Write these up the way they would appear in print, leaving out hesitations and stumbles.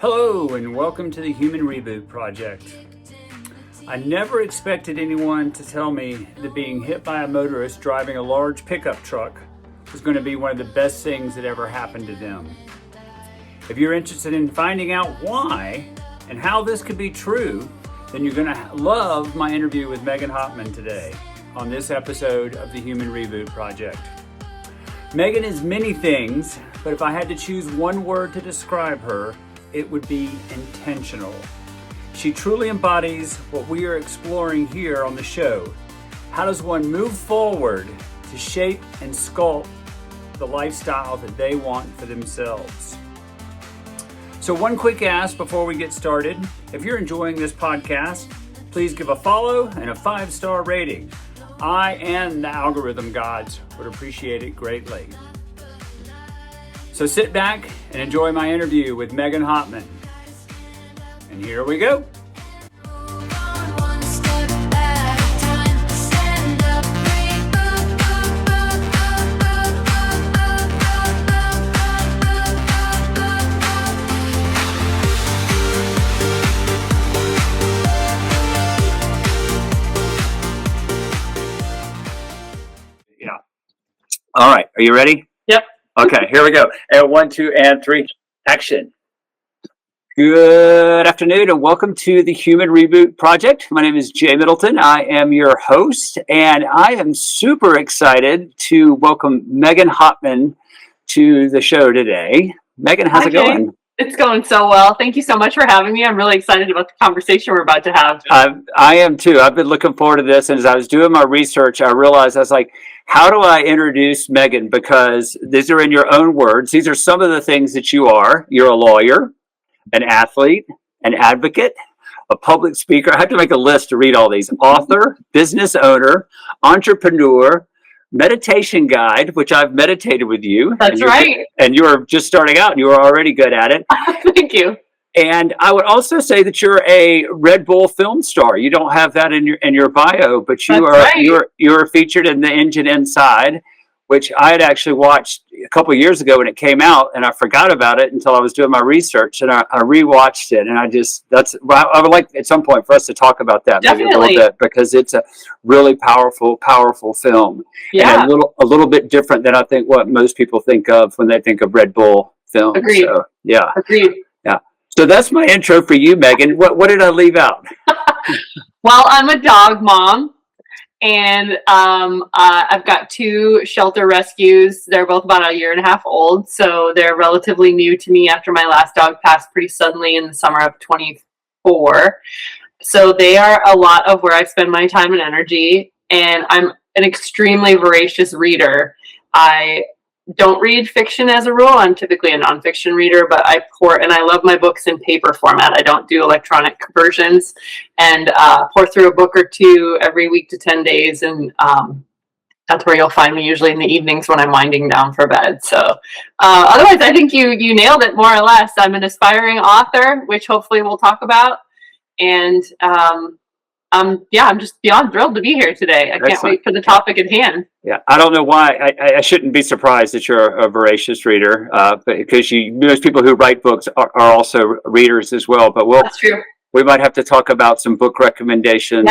Hello and welcome to the Human Reboot Project. I never expected anyone to tell me that being hit by a motorist driving a large pickup truck was going to be one of the best things that ever happened to them. If you're interested in finding out why and how this could be true, then you're going to love my interview with Megan Hottman today on this episode of the Human Reboot Project. Megan is many things, but if I had to choose one word to describe her, it would be intentional. She truly embodies what we are exploring here on the show. How does one move forward to shape and sculpt the lifestyle that they want for themselves? So one quick ask before we get started. If you're enjoying this podcast, please give a follow and a 5-star rating. I and the algorithm gods would appreciate it greatly. So sit back and enjoy my interview with Megan Hottman. And here we go. Yeah. All right. Are you ready? Yep. Okay, here we go. And 1, 2, and 3, action. Good afternoon and welcome to the Human Reboot Project. My name is Jay Middleton. I am your host and I am super excited to welcome Megan Hottman to the show today. Megan, how's it going? It's going so well. Thank you so much for having me. I'm really excited about the conversation we're about to have. I am too. I've been looking forward to this. And as I was doing my research, I realized I was like, how do I introduce Megan? Because these are in your own words. These are some of the things that you are. You're a lawyer, an athlete, an advocate, a public speaker. I have to make a list to read all these. Author, business owner, entrepreneur, meditation guide, which I've meditated with you. That's right. And you're just starting out and you were already good at it. Thank you. And I would also say that you're a Red Bull film star. You don't have that in your bio, but you're featured in The Engine Inside, which I had actually watched a couple of years ago when it came out, and I forgot about it until I was doing my research, and I rewatched it, and I would like at some point for us to talk about that maybe a little bit, because it's a really powerful film, and a little bit different than I think what most people think of when they think of Red Bull film. Agreed. So, yeah. Agreed. Yeah. So that's my intro for you, Megan. What did I leave out? Well, I'm a dog mom, and I've got 2 shelter rescues. They're both about 1.5 years old, so they're relatively new to me after my last dog passed pretty suddenly in the summer of 24. So they are a lot of where I spend my time and energy, and I'm an extremely voracious reader. I don't read fiction as a rule. I'm typically a nonfiction reader, but I love my books in paper format. I don't do electronic versions, and pour through a book or 2 every week to 10 days. And that's where you'll find me usually in the evenings when I'm winding down for bed. So otherwise, I think you nailed it more or less. I'm an aspiring author, which hopefully we'll talk about. And I'm just beyond thrilled to be here today. I can't wait for the topic at hand. Yeah, I don't know why. I shouldn't be surprised that you're a voracious reader, because most people who write books are also readers as well. But that's true. We might have to talk about some book recommendations,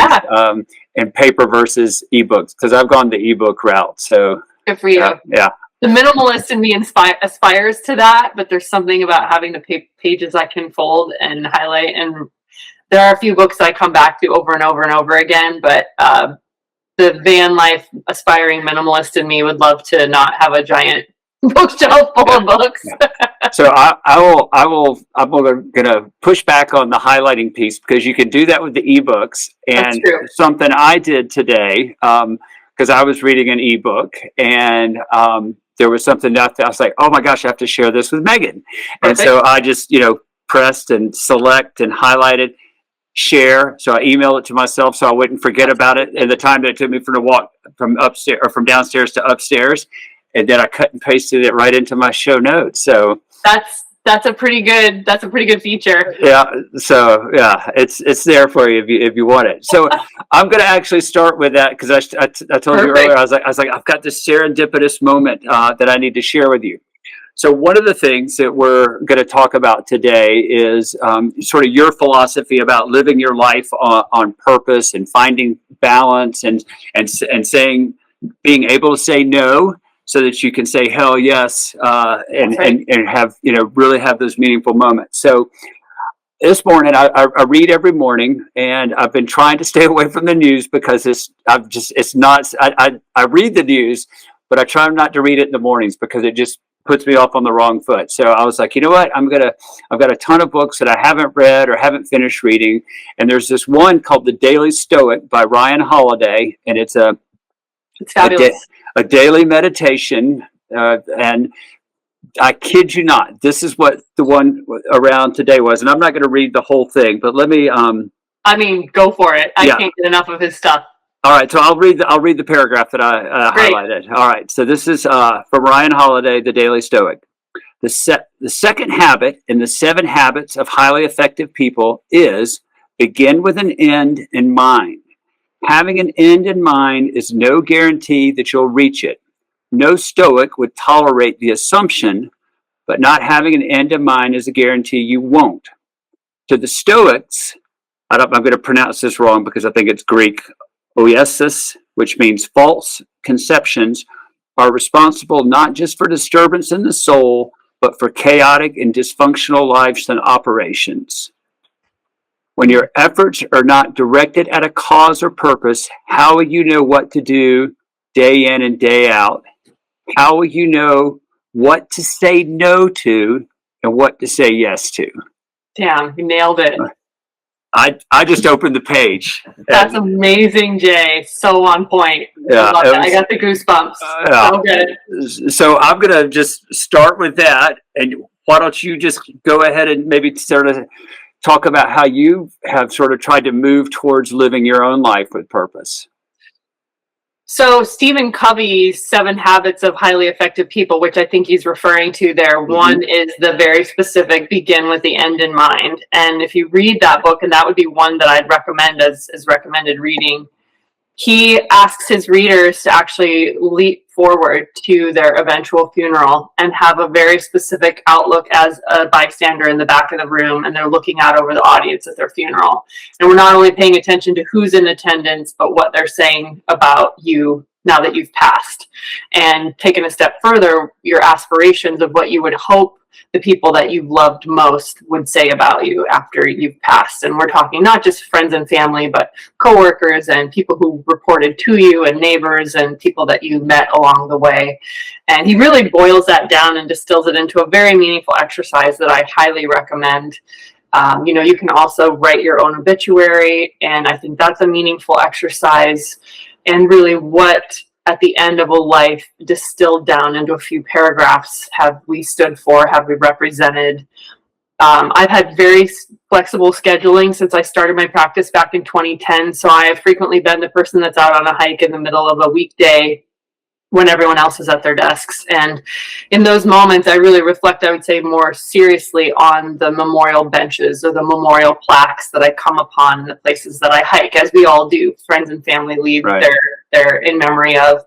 and paper versus ebooks, because I've gone the ebook route. So good for you. Yeah. The minimalist in me aspires to that, but there's something about having the pages I can fold and highlight, and there are a few books I come back to over and over and over again, but the van life aspiring minimalist in me would love to not have a giant bookshelf full of books. So I'm going to push back on the highlighting piece, because you can do that with the ebooks. And something I did today, because I was reading an ebook, and there was something that I was like, oh my gosh, I have to share this with Megan. Perfect. And so I just pressed and select and highlighted share. So I emailed it to myself so I wouldn't forget about it in the time that it took me for the walk from upstairs or from downstairs to upstairs. And then I cut and pasted it right into my show notes. So that's a pretty good feature. Yeah. So yeah, it's there for you if you want it. So I'm going to actually start with that, because I told you earlier, I was like, I've got this serendipitous moment that I need to share with you. So one of the things that we're going to talk about today is sort of your philosophy about living your life on purpose and finding balance and saying, being able to say no so that you can say hell yes, and have, really have those meaningful moments. So this morning, I read every morning, and I've been trying to stay away from the news because it's not. I read the news, but I try not to read it in the mornings because it just puts me off on the wrong foot. So I was like, you know what? I've got a ton of books that I haven't read or haven't finished reading, and there's this one called The Daily Stoic by Ryan Holiday, and it's fabulous. A daily meditation, and I kid you not, this is what the one around today was, and I'm not going to read the whole thing, but let me. Go for it. I can't get enough of his stuff. All right, so I'll read the paragraph that I highlighted. All right, so this is from Ryan Holiday, The Daily Stoic. The second habit in the 7 habits of highly effective people is begin with an end in mind. Having an end in mind is no guarantee that you'll reach it. No Stoic would tolerate the assumption, but not having an end in mind is a guarantee you won't. To the Stoics, I'm going to pronounce this wrong because I think it's Greek, oesis, which means false conceptions, are responsible not just for disturbance in the soul, but for chaotic and dysfunctional lives and operations. When your efforts are not directed at a cause or purpose, how will you know what to do day in and day out? How will you know what to say no to and what to say yes to? Damn, you nailed it. I just opened the page. That's amazing, Jay. So on point. Yeah, I got the goosebumps. So good. So I'm going to just start with that. And why don't you just go ahead and maybe sort of talk about how you have sort of tried to move towards living your own life with purpose. So Stephen Covey's 7 Habits of Highly Effective People, which I think he's referring to there, one is the very specific begin with the end in mind. And if you read that book, and that would be one that I'd recommend as recommended reading, he asks his readers to actually leap forward to their eventual funeral and have a very specific outlook as a bystander in the back of the room, and they're looking out over the audience at their funeral. And we're not only paying attention to who's in attendance, but what they're saying about you now that you've passed. And taking a step further, your aspirations of what you would hope the people that you've loved most would say about you after you've passed. And we're talking not just friends and family, but coworkers and people who reported to you and neighbors and people that you met along the way. And he really boils that down and distills it into a very meaningful exercise that I highly recommend. You can also write your own obituary, and I think that's a meaningful exercise. And really, what at the end of a life distilled down into a few paragraphs have we stood for, have we represented? I've had very flexible scheduling since I started my practice back in 2010, so I have frequently been the person that's out on a hike in the middle of a weekday when everyone else is at their desks. And in those moments, I really reflect, I would say, more seriously on the memorial benches or the memorial plaques that I come upon in the places that I hike, as we all do. Friends and family leave their in memory of.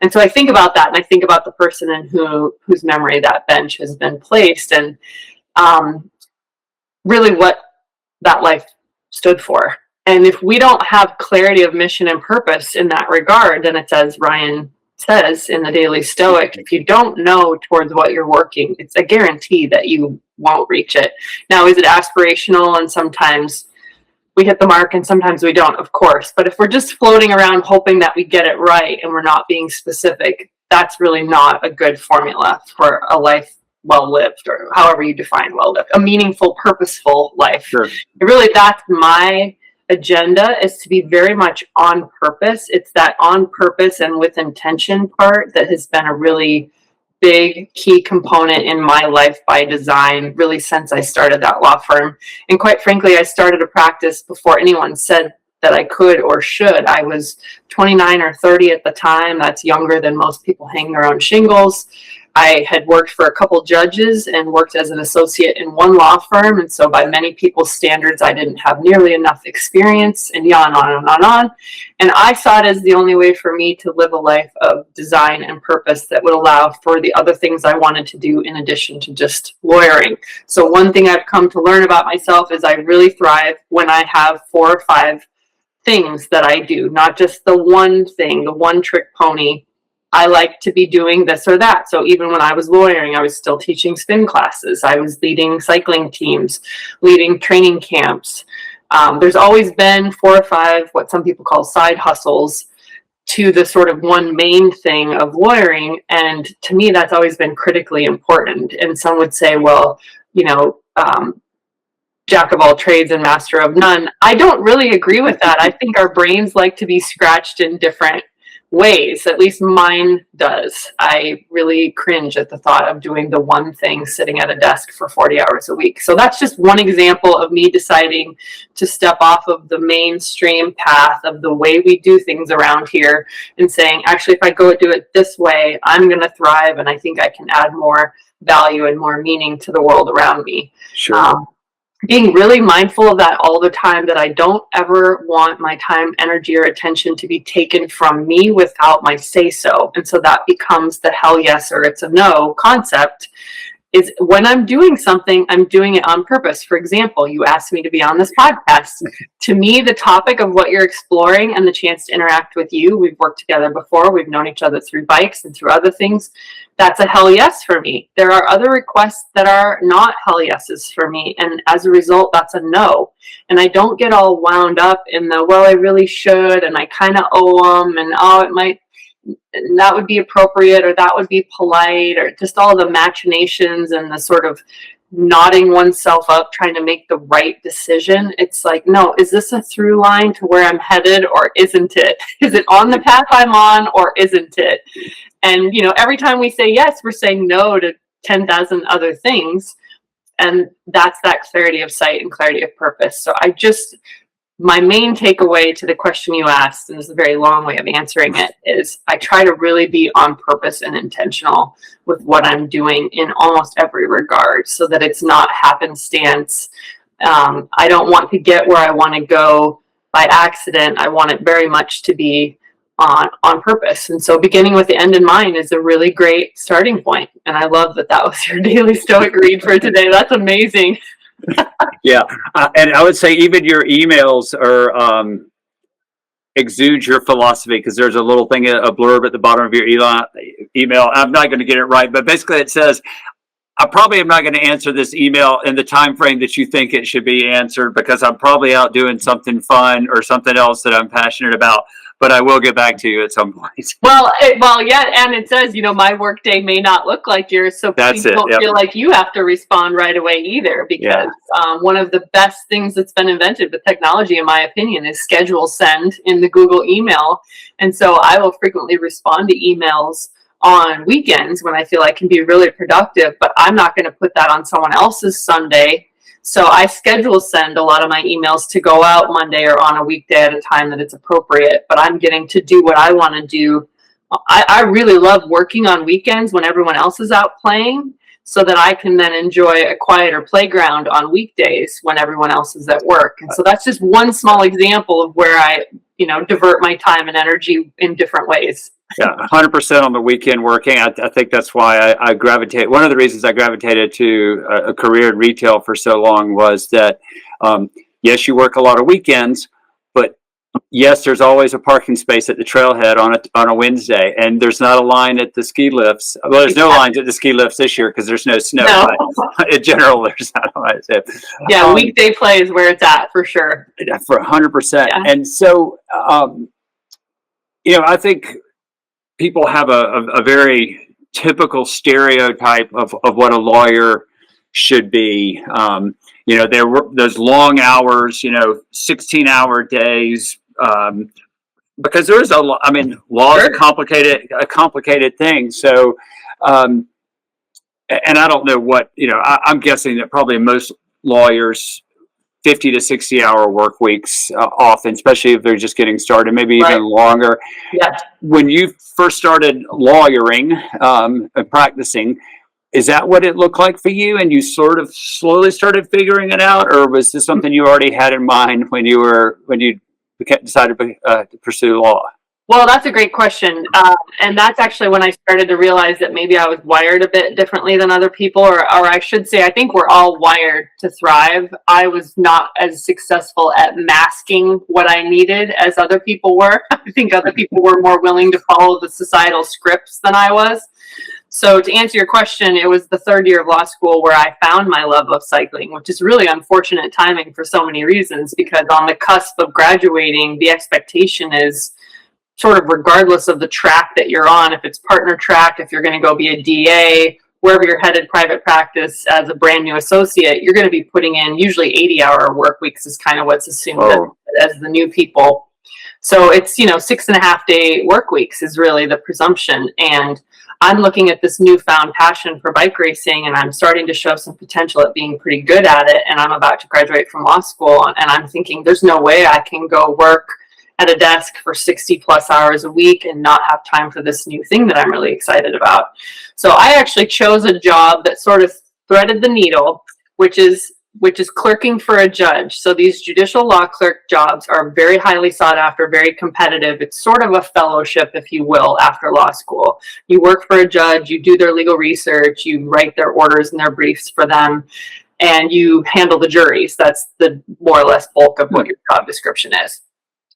And so I think about that, and I think about the person in whose memory that bench has been placed, and really what that life stood for. And if we don't have clarity of mission and purpose in that regard, then it's, as Ryan says in the Daily Stoic, if you don't know towards what you're working, it's a guarantee that you won't reach it. Now, is it aspirational? And sometimes we hit the mark and sometimes we don't, of course. But if we're just floating around hoping that we get it right and we're not being specific, that's really not a good formula for a life well lived, or however you define well lived, a meaningful, purposeful life. Sure. Really, that's my agenda, is to be very much on purpose. It's that on purpose and with intention part that has been a really big key component in my life by design, really since I started that law firm. And quite frankly, I started a practice before anyone said that I could or should. I was 29 or 30 at the time. That's younger than most people hang their own shingles. I had worked for a couple judges and worked as an associate in one law firm. And so by many people's standards, I didn't have nearly enough experience, and on and on and on and on. And I saw it as the only way for me to live a life of design and purpose that would allow for the other things I wanted to do in addition to just lawyering. So one thing I've come to learn about myself is I really thrive when I have 4 or 5 things that I do, not just the one thing, the one trick pony. I like to be doing this or that. So even when I was lawyering, I was still teaching spin classes. I was leading cycling teams, leading training camps. There's always been 4 or 5, what some people call side hustles, to the sort of one main thing of lawyering. And to me, that's always been critically important. And some would say, well, jack of all trades and master of none. I don't really agree with that. I think our brains like to be scratched in different ways. At least mine does. I really cringe at the thought of doing the one thing sitting at a desk for 40 hours a week. So that's just one example of me deciding to step off of the mainstream path of the way we do things around here and saying, actually, if I go do it this way, I'm going to thrive, and I think I can add more value and more meaning to the world around me. Sure. Being really mindful of that all the time, that I don't ever want my time, energy, or attention to be taken from me without my say so. And so that becomes the hell yes or it's a no concept. Is when I'm doing something, I'm doing it on purpose. For example, you asked me to be on this podcast. To me, the topic of what you're exploring and the chance to interact with you, we've worked together before, we've known each other through bikes and through other things. That's a hell yes for me. There are other requests that are not hell yeses for me. And as a result, that's a no. And I don't get all wound up in the, well, I really should, and I kind of owe them, and it might, that would be appropriate, or that would be polite, or just all the machinations and the sort of knotting oneself up trying to make the right decision. It's like, no, is this a through line to where I'm headed, or isn't it? Is it on the path I'm on, or isn't it? And, every time we say yes, we're saying no to 10,000 other things. And that's that clarity of sight and clarity of purpose. So my main takeaway to the question you asked, and this is a very long way of answering it, is I try to really be on purpose and intentional with what I'm doing in almost every regard, so that it's not happenstance. I don't want to get where I want to go by accident. I want it very much to be on purpose. And so beginning with the end in mind is a really great starting point. And I love that was your daily Stoic read for today. That's amazing. Yeah. And I would say even your emails are exude your philosophy, because there's a little thing, a blurb at the bottom of your email. I'm not going to get it right, but basically it says, I probably am not going to answer this email in the time frame that you think it should be answered, because I'm probably out doing something fun or something else that I'm passionate about. But I will get back to you at some point. Well, yeah, and it says, my work day may not look like yours, so please don't feel like you have to respond right away either, because one of the best things that's been invented with technology, in my opinion, is schedule send in the Google email. And so I will frequently respond to emails on weekends when I feel I can be really productive, but I'm not going to put that on someone else's Sunday. So I schedule send a lot of my emails to go out Monday or on a weekday at a time that it's appropriate, but I'm getting to do what I want to do. I really love working on weekends when everyone else is out playing, so that I can then enjoy a quieter playground on weekdays when everyone else is at work. And so that's just one small example of where I, divert my time and energy in different ways. Yeah, 100% on the weekend working. I think that's why I gravitate. One of the reasons I gravitated to a career in retail for so long was that, yes, you work a lot of weekends, but yes, there's always a parking space at the trailhead on a Wednesday, and there's not a line at the ski lifts. Well, there's no lines at the ski lifts this year because there's no snow. No. In general, there's not a line. Yeah, weekday play is where it's at for sure. For 100%. Yeah. And so, I think people have a very typical stereotype of what a lawyer should be. There were those long hours, 16-hour days, because there is law is a complicated thing. So, and I don't know what, I'm guessing that probably most lawyers 50 to 60 hour work weeks often, especially if they're just getting started, maybe Right. even longer. Yeah. When you first started lawyering and practicing, is that what it looked like for you? And you sort of slowly started figuring it out, or was this something you already had in mind when you decided to pursue law? Well, that's a great question. And that's actually when I started to realize that maybe I was wired a bit differently than other people, or I should say, I think we're all wired to thrive. I was not as successful at masking what I needed as other people were. I think other people were more willing to follow the societal scripts than I was. So to answer your question, it was the third year of law school where I found my love of cycling, which is really unfortunate timing for so many reasons, because on the cusp of graduating, the expectation is sort of regardless of the track that you're on, if it's partner track, if you're going to go be a DA, wherever you're headed private practice as a brand new associate, you're going to be putting in usually 80-hour work weeks is kind of what's assumed as the new people. So it's, 6.5 day work weeks is really the presumption. And I'm looking at this newfound passion for bike racing, and I'm starting to show some potential at being pretty good at it. And I'm about to graduate from law school, and I'm thinking there's no way I can go work at a desk for 60 plus hours a week and not have time for this new thing that I'm really excited about. So I actually chose a job that sort of threaded the needle, which is clerking for a judge. So these judicial law clerk jobs are very highly sought after, very competitive. It's sort of a fellowship, if you will, after law school. You work for a judge, you do their legal research, you write their orders and their briefs for them, and you handle the juries. That's the more or less bulk of what your job description is.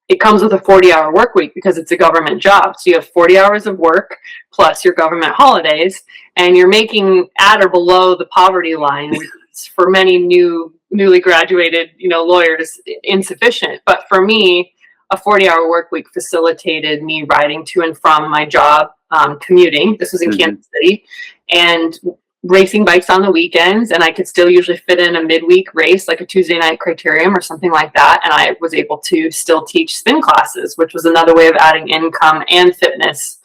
It comes with a 40-hour work week because it's a government job. So you have 40 hours of work plus your government holidays, and you're making at or below the poverty line, which is for many newly graduated, lawyers insufficient. But for me, a 40-hour work week facilitated me riding to and from my job, commuting. This was in Kansas City, and racing bikes on the weekends, and I could still usually fit in a midweek race, like a Tuesday night criterium or something like that. And I was able to still teach spin classes, which was another way of adding income and fitness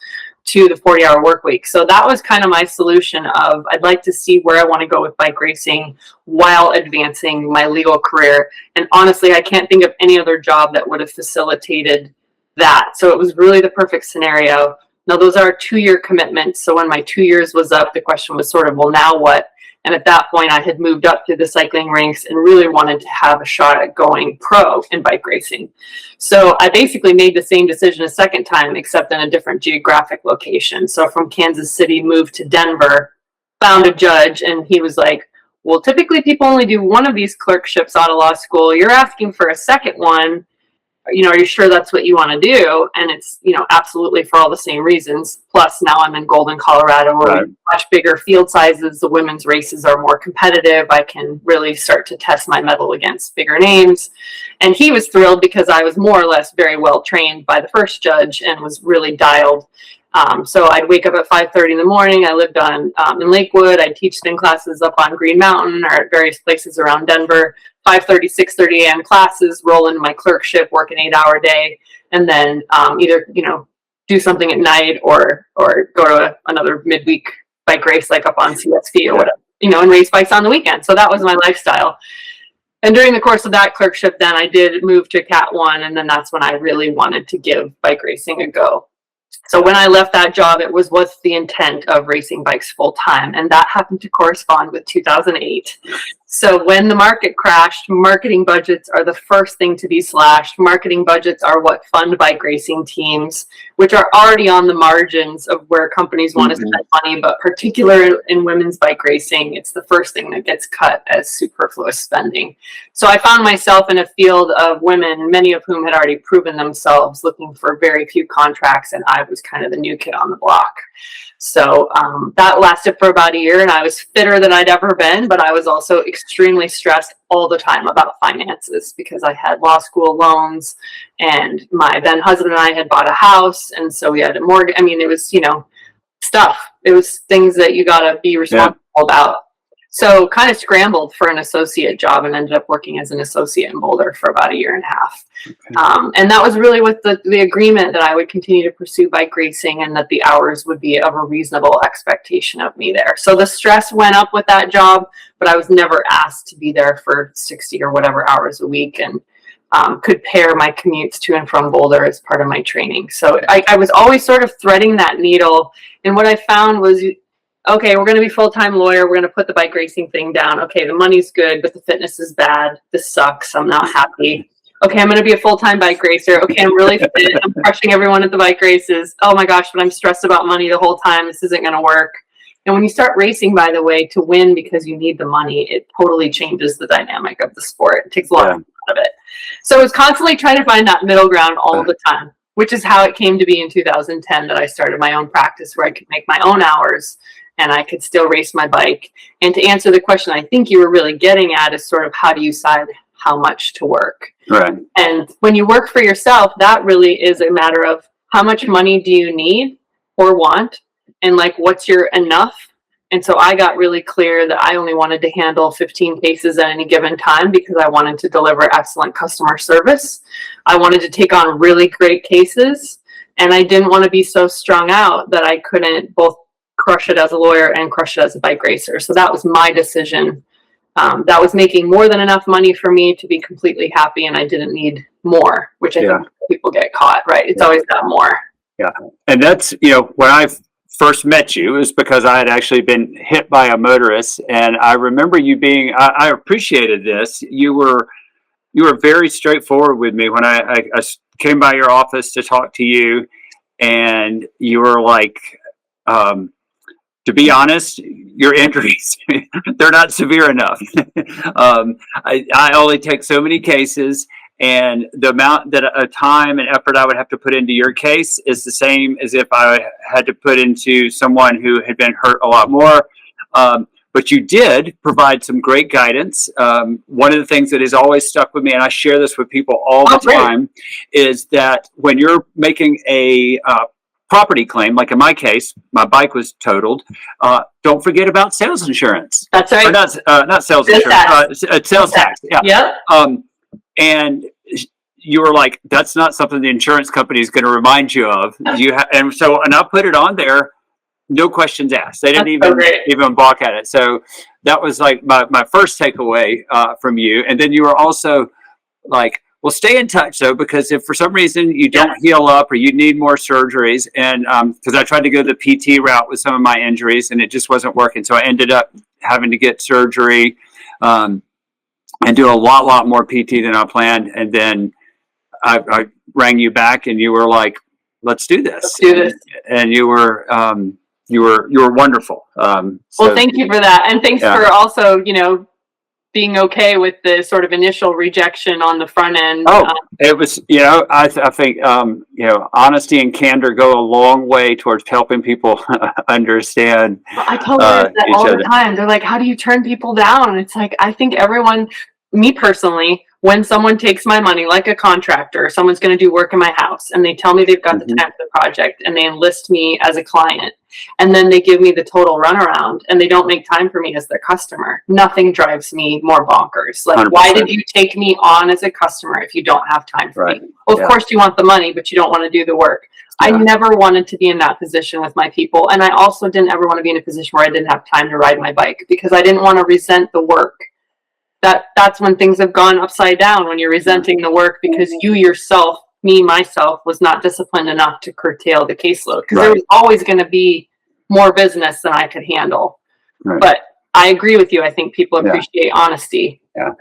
to the 40-hour work week. So that was kind of my solution of, I'd like to see where I want to go with bike racing while advancing my legal career. And honestly, I can't think of any other job that would have facilitated that. So it was really the perfect scenario. Now, those are 2-year commitments. So when my 2 years was up, the question was sort of, well, now what? And at that point, I had moved up through the cycling ranks and really wanted to have a shot at going pro in bike racing. So I basically made the same decision a second time, except in a different geographic location. So from Kansas City, moved to Denver, found a judge, and he was like, well, typically people only do one of these clerkships out of law school. You're asking for a second one. Are you sure that's what you want to do? And it's, absolutely for all the same reasons. Plus now I'm in Golden, Colorado, where much bigger field sizes. The women's races are more competitive. I can really start to test my mettle against bigger names. And he was thrilled because I was more or less very well trained by the first judge and was really dialed. So I'd wake up at 5:30 in the morning. I lived in Lakewood. I'd teach spin classes up on Green Mountain or at various places around Denver. 5:30, 6:30 a.m. classes, roll into my clerkship, work an 8-hour day, and then either do something at night or go to another midweek bike race like up on CSV or whatever, and race bikes on the weekend. So that was my lifestyle. And during the course of that clerkship, then I did move to Cat 1, and then that's when I really wanted to give bike racing a go. So when I left that job, it was with the intent of racing bikes full time, and that happened to correspond with 2008. So when the market crashed, marketing budgets are the first thing to be slashed. Marketing budgets are what fund bike racing teams, which are already on the margins of where companies want to spend money, but particularly in women's bike racing, it's the first thing that gets cut as superfluous spending. So I found myself in a field of women, many of whom had already proven themselves, looking for very few contracts, and I was kind of the new kid on the block. So that lasted for about a year, and I was fitter than I'd ever been, but I was also extremely stressed all the time about finances because I had law school loans, and my then husband and I had bought a house, and so we had a mortgage. I mean, it was, stuff. It was things that you got to be responsible about. So kind of scrambled for an associate job and ended up working as an associate in Boulder for about a year and a half. Okay. And that was really with the agreement that I would continue to pursue bike racing and that the hours would be of a reasonable expectation of me there. So the stress went up with that job, but I was never asked to be there for 60 or whatever hours a week, and could pair my commutes to and from Boulder as part of my training. So I was always sort of threading that needle. And what I found was, okay, we're going to be full-time lawyer. We're going to put the bike racing thing down. Okay, the money's good, but the fitness is bad. This sucks. I'm not happy. Okay, I'm going to be a full-time bike racer. Okay, I'm really fit. I'm crushing everyone at the bike races. Oh my gosh, but I'm stressed about money the whole time. This isn't going to work. And when you start racing, by the way, to win because you need the money, it totally changes the dynamic of the sport. It takes a lot of it. So I was constantly trying to find that middle ground all the time, which is how it came to be in 2010 that I started my own practice where I could make my own hours and I could still race my bike. And to answer the question I think you were really getting at is sort of how do you decide how much to work? Right. And when you work for yourself, that really is a matter of how much money do you need or want, and like what's your enough. And so I got really clear that I only wanted to handle 15 cases at any given time because I wanted to deliver excellent customer service. I wanted to take on really great cases, and I didn't want to be so strung out that I couldn't both crush it as a lawyer and crush it as a bike racer. So that was my decision. That was making more than enough money for me to be completely happy, and I didn't need more, which I think people get caught, right? It's always got more. Yeah. And that's, when I first met you, it was because I had actually been hit by a motorist. And I remember you being, I appreciated this. You were very straightforward with me when I came by your office to talk to you, and you were like, to be honest, your injuries, they're not severe enough. I only take so many cases, and the amount that time and effort I would have to put into your case is the same as if I had to put into someone who had been hurt a lot more. But you did provide some great guidance. One of the things that has always stuck with me, and I share this with people all the time, is that when you're making a property claim, like in my case, my bike was totaled. Don't forget about sales insurance. That's right. Or not sales insurance. Sales tax. Yeah. Yep. And you were like, "That's not something the insurance company is going to remind you of." And I put it on there, no questions asked. They didn't even balk at it. So that was like my first takeaway from you. And then you were also like, well, stay in touch though, because if for some reason you don't heal up or you need more surgeries, and because I tried to go the PT route with some of my injuries and it just wasn't working, so I ended up having to get surgery and do a lot more PT than I planned. And then I rang you back, and you were like, "Let's do this." Let's do this. And you were wonderful. Well, thank you for that, and thanks for also being okay with the sort of initial rejection on the front end. It was, I think, honesty and candor go a long way towards helping people understand. I tell them that all the time. They're like, how do you turn people down? It's like, I think everyone, me personally, when someone takes my money, like a contractor, someone's going to do work in my house, and they tell me they've got the time for the project, and they enlist me as a client, and then they give me the total runaround, and they don't make time for me as their customer. Nothing drives me more bonkers. Like, 100%. Why did you take me on as a customer if you don't have time for me? Well, of course you want the money, but you don't want to do the work. I never wanted to be in that position with my people, and I also didn't ever want to be in a position where I didn't have time to ride my bike, because I didn't want to resent the work. That's when things have gone upside down, when you're resenting the work because you yourself, myself, was not disciplined enough to curtail the caseload, because there was always going to be more business than I could handle. Right. But I agree with you. I think people appreciate honesty. Yeah.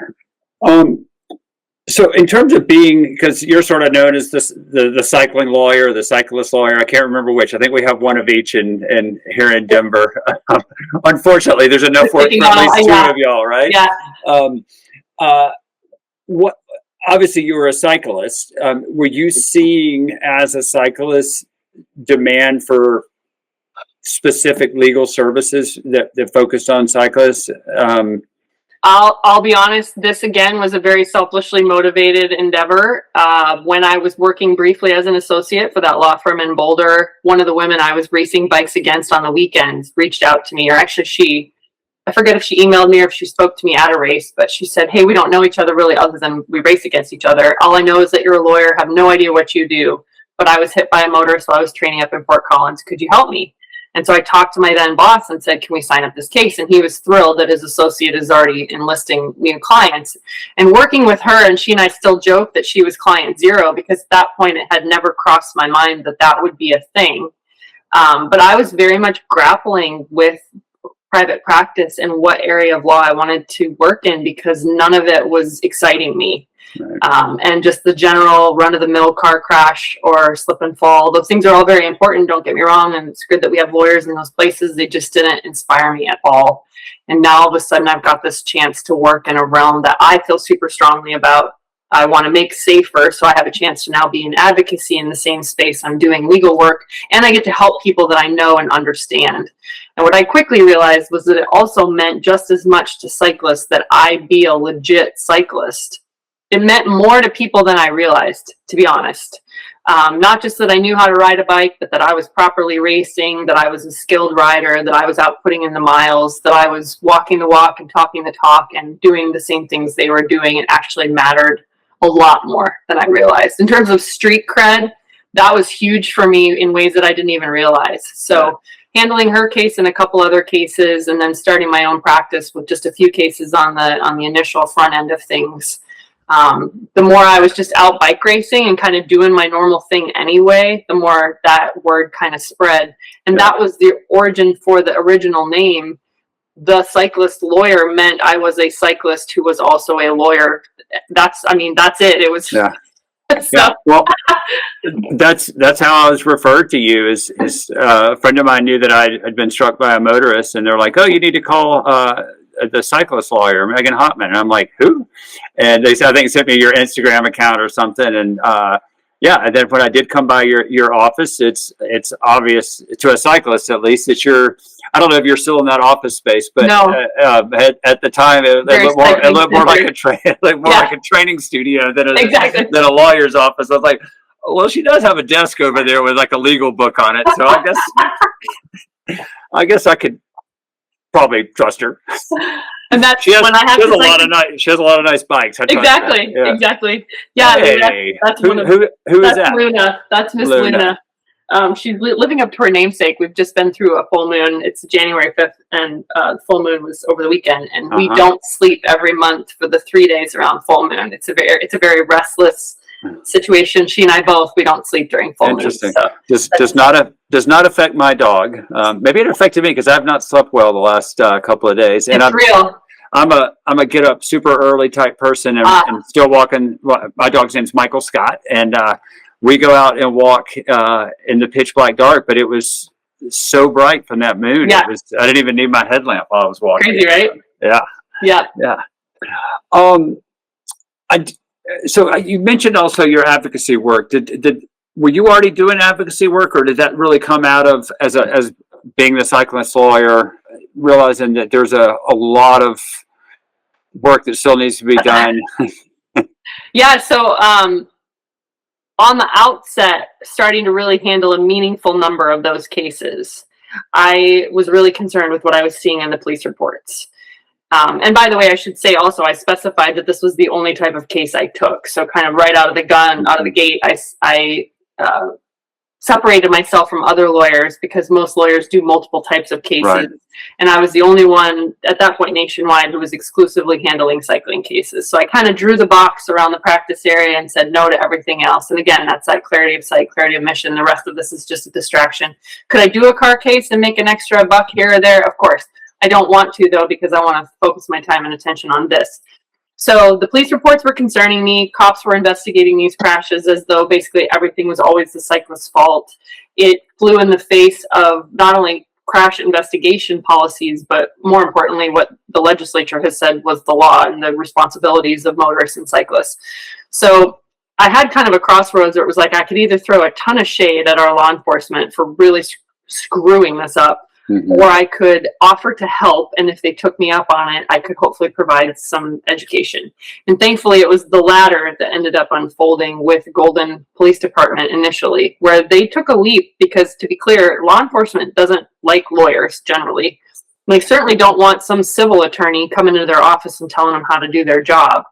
So in terms of being, because you're sort of known as the cycling lawyer, the cyclist lawyer, I can't remember which. I think we have one of each in here in Denver. Unfortunately, there's enough work for at least two of y'all, right? Yeah. What? Obviously, you were a cyclist. Were you seeing, as a cyclist, demand for specific legal services that focused on cyclists? I'll be honest, this again was a very selfishly motivated endeavor. When I was working briefly as an associate for that law firm in Boulder, one of the women I was racing bikes against on the weekends reached out to me, or actually she I forget if she emailed me or if she spoke to me at a race, but she said, hey, we don't know each other really other than we race against each other. All I know is that you're a lawyer, have no idea what you do, but I was hit by a motorist while I was training up in Fort Collins. Could you help me? And so I talked to my then boss and said, can we sign up this case? And he was thrilled that his associate is already enlisting new clients. And working with her, and she and I still joke that she was client zero, because at that point it had never crossed my mind that that would be a thing. But I was very much grappling with private practice and what area of law I wanted to work in, because none of it was exciting me. Right. And just the general run-of-the-mill car crash or slip and fall, those things are all very important, don't get me wrong, and it's good that we have lawyers in those places. They just didn't inspire me at all. And now all of a sudden I've got this chance to work in a realm that I feel super strongly about. I want to make safer, so I have a chance to now be in advocacy in the same space I'm doing legal work, and I get to help people that I know and understand. And what I quickly realized was that it also meant just as much to cyclists that I be a legit cyclist. It meant more to people than I realized, to be honest. Not just that I knew how to ride a bike, but that I was properly racing, that I was a skilled rider, that I was out putting in the miles, that I was walking the walk and talking the talk and doing the same things they were doing. It actually mattered a lot more than I realized. In terms of street cred, that was huge for me in ways that I didn't even realize. So handling her case and a couple other cases, and then starting my own practice with just a few cases on the initial front end of things. The more I was just out bike racing and kind of doing my normal thing anyway, the more that word kind of spread. And that was the origin for the original name. The cyclist lawyer meant I was a cyclist who was also a lawyer. That's it. It was. Yeah. Yeah. Well, that's how I was referred to you. Is a friend of mine knew that I had been struck by a motorist, and they're like, "Oh, you need to call the cyclist lawyer, Megan Hottman." And I'm like, "Who?" And they said, "I think sent me your Instagram account or something." And and then when I did come by your office, it's obvious to a cyclist at least that you're. I don't know if you're still in that office space, but no. At the time it looked more like a training studio than a lawyer's office. I was like, well, she does have a desk over there with like a legal book on it, so I guess I could probably trust her. And that's she has a lot of nice bikes. Exactly. Yeah, hey, that's who is that? Luna. That's Miss Luna. She's living up to her namesake. We've just been through a full moon. It's January 5th, and the full moon was over the weekend. And we don't sleep every month for the 3 days around full moon. It's a very restless situation. She and I both, we don't sleep during full moon. Interesting. So does not affect my dog. Maybe it affected me because I've not slept well the last couple of days. And it's real. I'm a get up super early type person, and still walking. My dog's name's Michael Scott, and we go out and walk in the pitch black dark, but it was so bright from that moon. Yeah. I didn't even need my headlamp while I was walking. Crazy, right? Yeah. So you mentioned also your advocacy work. Were you already doing advocacy work, or did that really come out of as being the cyclist lawyer, realizing that there's a lot of work that still needs to be done? Yeah. So, on the outset, starting to really handle a meaningful number of those cases, I was really concerned with what I was seeing in the police reports. And by the way, I should say also, I specified that this was the only type of case I took. So kind of right out of the gate, I separated myself from other lawyers because most lawyers do multiple types of cases. Right. And I was the only one at that point nationwide who was exclusively handling cycling cases. So I kind of drew the box around the practice area and said no to everything else. And again, that's that clarity of sight, clarity of mission. The rest of this is just a distraction. Could I do a car case and make an extra buck here or there? Of course. I don't want to, though, because I want to focus my time and attention on this. So the police reports were concerning me. Cops were investigating these crashes as though basically everything was always the cyclist's fault. It flew in the face of not only crash investigation policies, but more importantly, what the legislature has said was the law and the responsibilities of motorists and cyclists. So I had kind of a crossroads where it was like I could either throw a ton of shade at our law enforcement for really screwing this up, or I could offer to help, and if they took me up on it, I could hopefully provide some education. And thankfully, it was the latter that ended up unfolding with Golden Police Department initially, where they took a leap because, to be clear, law enforcement doesn't like lawyers generally. They certainly don't want some civil attorney coming into their office and telling them how to do their job.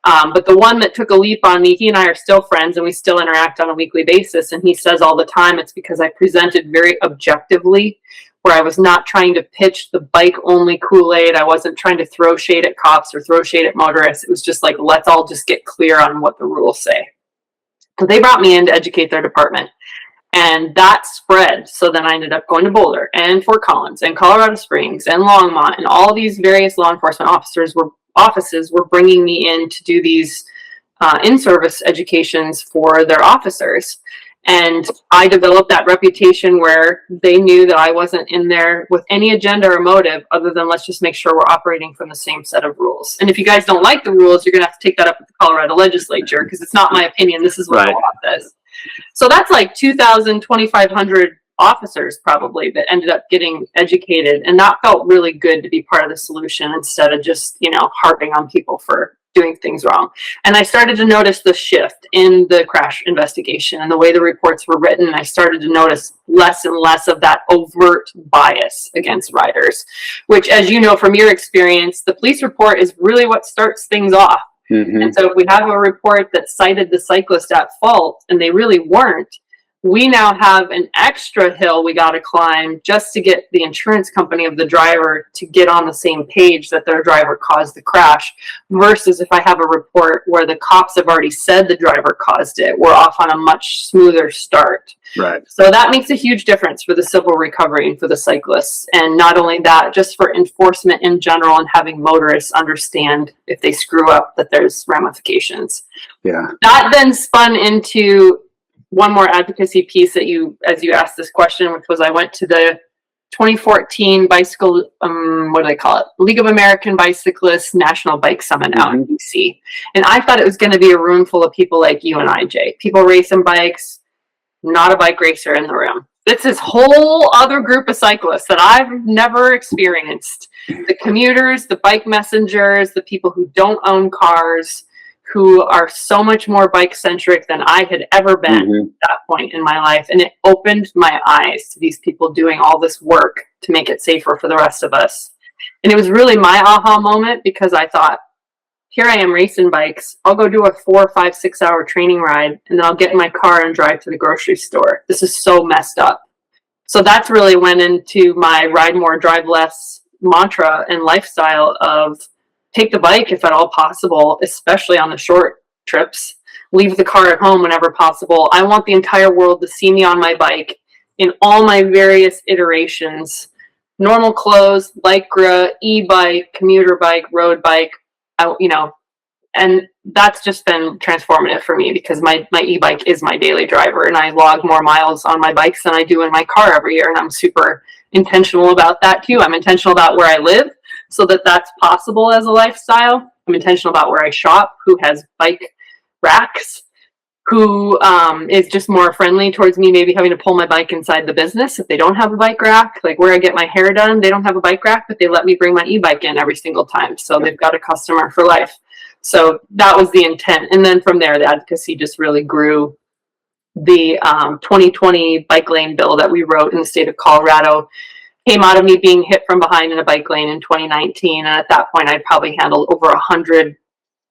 But the one that took a leap on me, he and I are still friends and we still interact on a weekly basis. And he says all the time, it's because I presented very objectively, where I was not trying to pitch the bike only Kool-Aid. I wasn't trying to throw shade at cops or throw shade at motorists. It was just like, let's all just get clear on what the rules say. So they brought me in to educate their department. And that spread. So then I ended up going to Boulder and Fort Collins and Colorado Springs and Longmont, and all these various law enforcement offices were bringing me in to do these in-service educations for their officers. And I developed that reputation where they knew that I wasn't in there with any agenda or motive other than let's just make sure we're operating from the same set of rules. And if you guys don't like the rules, you're going to have to take that up with the Colorado legislature, because it's not my opinion. This is what the law says. So that's like 2,000, 2,500 officers probably that ended up getting educated. And that felt really good to be part of the solution instead of just, harping on people for doing things wrong. And I started to notice the shift in the crash investigation and the way the reports were written. I started to notice less and less of that overt bias against riders, which, as you know from your experience, the police report is really what starts things off. Mm-hmm. And so if we have a report that cited the cyclist at fault and they really weren't, we now have an extra hill we got to climb just to get the insurance company of the driver to get on the same page that their driver caused the crash, versus if I have a report where the cops have already said the driver caused it, we're off on a much smoother start. Right. So that makes a huge difference for the civil recovery and for the cyclists. And not only that, just for enforcement in general and having motorists understand if they screw up that there's ramifications. Yeah. That then spun into one more advocacy piece that as you asked this question, which was I went to the 2014 bicycle, what do they call it? League of American Bicyclists National Bike Summit out in DC. And I thought it was going to be a room full of people like you and I, Jay. People racing bikes, not a bike racer in the room. It's this whole other group of cyclists that I've never experienced. The commuters, the bike messengers, the people who don't own cars, who are so much more bike centric than I had ever been at that point in my life. And it opened my eyes to these people doing all this work to make it safer for the rest of us. And it was really my aha moment, because I thought, here I am racing bikes. I'll go do a 4, 5, 6 hour training ride, and then I'll get in my car and drive to the grocery store. This is so messed up. So that's really went into my ride more, drive less mantra and lifestyle of take the bike if at all possible, especially on the short trips. Leave the car at home whenever possible. I want the entire world to see me on my bike in all my various iterations. Normal clothes, Lycra, e-bike, commuter bike, road bike, and that's just been transformative for me, because my e-bike is my daily driver, and I log more miles on my bikes than I do in my car every year. And I'm super intentional about that too. I'm intentional about where I live, so that that's possible as a lifestyle. I'm intentional about where I shop, who has bike racks, who is just more friendly towards me maybe having to pull my bike inside the business if they don't have a bike rack. Like where I get my hair done, they don't have a bike rack, but they let me bring my e-bike in every single time. So they've got a customer for life. So that was the intent. And then from there, the advocacy just really grew. The 2020 bike lane bill that we wrote in the state of Colorado came out of me being hit from behind in a bike lane in 2019. And at that point, I'd probably handled over 100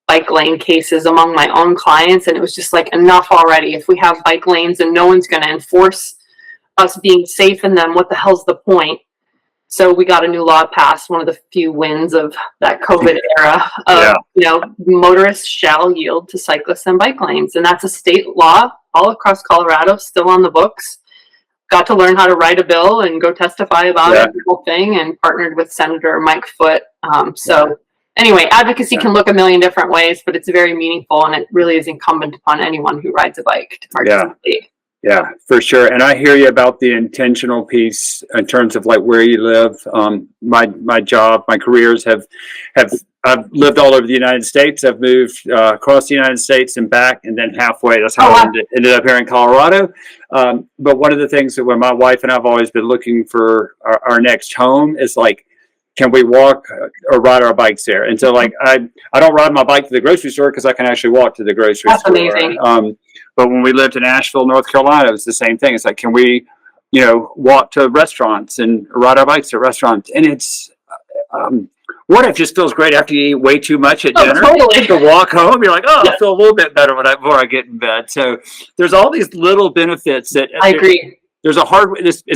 bike lane cases among my own clients. And it was just like, enough already. If we have bike lanes and no one's going to enforce us being safe in them, what the hell's the point? So we got a new law passed, one of the few wins of that COVID era of, motorists shall yield to cyclists and bike lanes. And that's a state law all across Colorado, still on the books. Got to learn how to write a bill and go testify about it, the whole thing, and partnered with Senator Mike Foote. Anyway, advocacy can look a million different ways, but it's very meaningful, and it really is incumbent upon anyone who rides a bike to participate. Yeah, for sure. And I hear you about the intentional piece in terms of like where you live. My job, my careers I've lived all over the United States. I've moved across the United States and back, and then halfway. That's how I ended up here in Colorado. But one of the things that when my wife and I've always been looking for our next home is like, can we walk or ride our bikes there? And so like, I don't ride my bike to the grocery store because I can actually walk to the grocery store. That's amazing. But when we lived in Asheville, North Carolina, it was the same thing. It's like, can we walk to restaurants and ride our bikes to restaurants. And it's, what it just feels great after you eat way too much at dinner. Totally. To walk home, you're like, oh, I feel a little bit better before I get in bed. So there's all these little benefits that I agree. There's a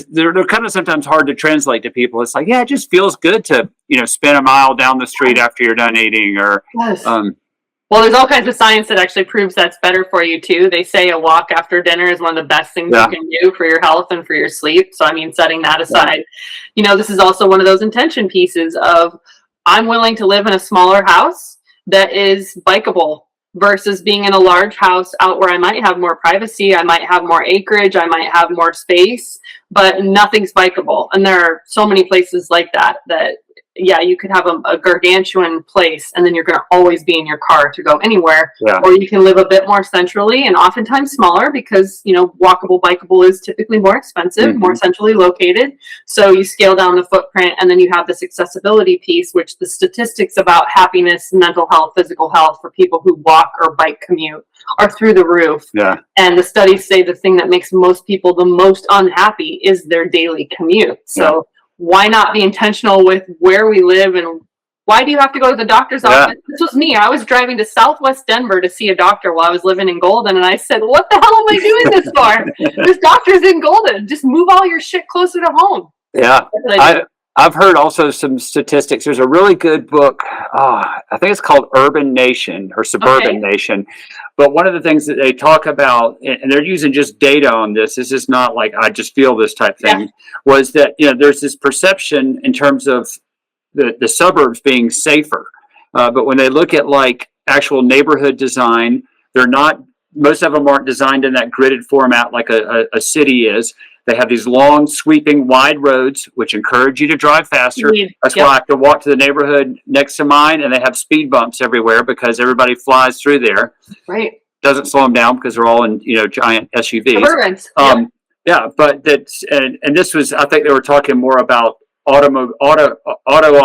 they're kind of sometimes hard to translate to people. It's like, yeah, it just feels good to, spin a mile down the street after you're done eating, or, yes. Well, there's all kinds of science that actually proves that's better for you too. They say a walk after dinner is one of the best things you can do for your health and for your sleep. So, I mean, setting that aside, this is also one of those intention pieces of, I'm willing to live in a smaller house that is bikeable versus being in a large house out where I might have more privacy, I might have more acreage, I might have more space, but nothing's bikeable. And there are so many places like that, you could have a gargantuan place and then you're going to always be in your car to go anywhere. Yeah. Or you can live a bit more centrally and oftentimes smaller because, walkable, bikeable is typically more expensive, more centrally located. So you scale down the footprint and then you have this accessibility piece, which the statistics about happiness, mental health, physical health for people who walk or bike commute are through the roof. Yeah. And the studies say the thing that makes most people the most unhappy is their daily commute. So why not be intentional with where we live, and why do you have to go to the doctor's office? This was me. I was driving to Southwest Denver to see a doctor while I was living in Golden, and I said, what the hell am I doing this for? This doctor's in Golden. Just move all your shit closer to home. Yeah. I've heard also some statistics. There's a really good book. I think it's called Urban Nation or Suburban Nation. But one of the things that they talk about, and they're using just data on this, this is not like I just feel this type thing, was that, there's this perception in terms of the suburbs being safer. But when they look at like actual neighborhood design, most of them aren't designed in that gridded format like a city is. They have these long, sweeping, wide roads, which encourage you to drive faster. That's why I have to walk to the neighborhood next to mine, and they have speed bumps everywhere because everybody flies through there. Right. Doesn't slow them down because they're all in, giant SUVs. Suburbans. But that's, and this was, I think they were talking more about auto on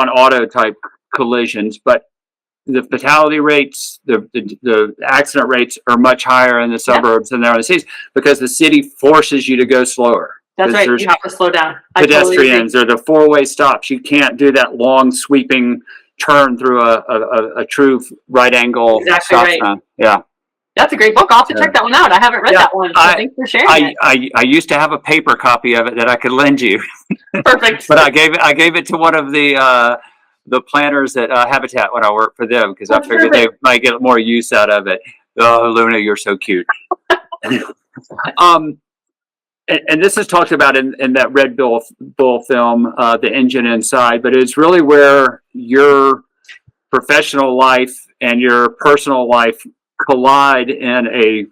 auto type collisions, but the fatality rates, the accident rates are much higher in the suburbs than they are in the cities because the city forces you to go slower. That's right. You have to slow down. Pedestrians or the four-way stops. You can't do that long sweeping turn through a true right angle stop sign. Yeah. That's a great book. I'll have to check that one out. I haven't read that one. So thanks for sharing it. I used to have a paper copy of it that I could lend you. Perfect. But I gave it to one of the planners at Habitat when I worked for them because I figured they might get more use out of it. Oh, Luna, you're so cute. And this is talked about in that Red Bull film, the engine inside, but it's really where your professional life and your personal life collide in a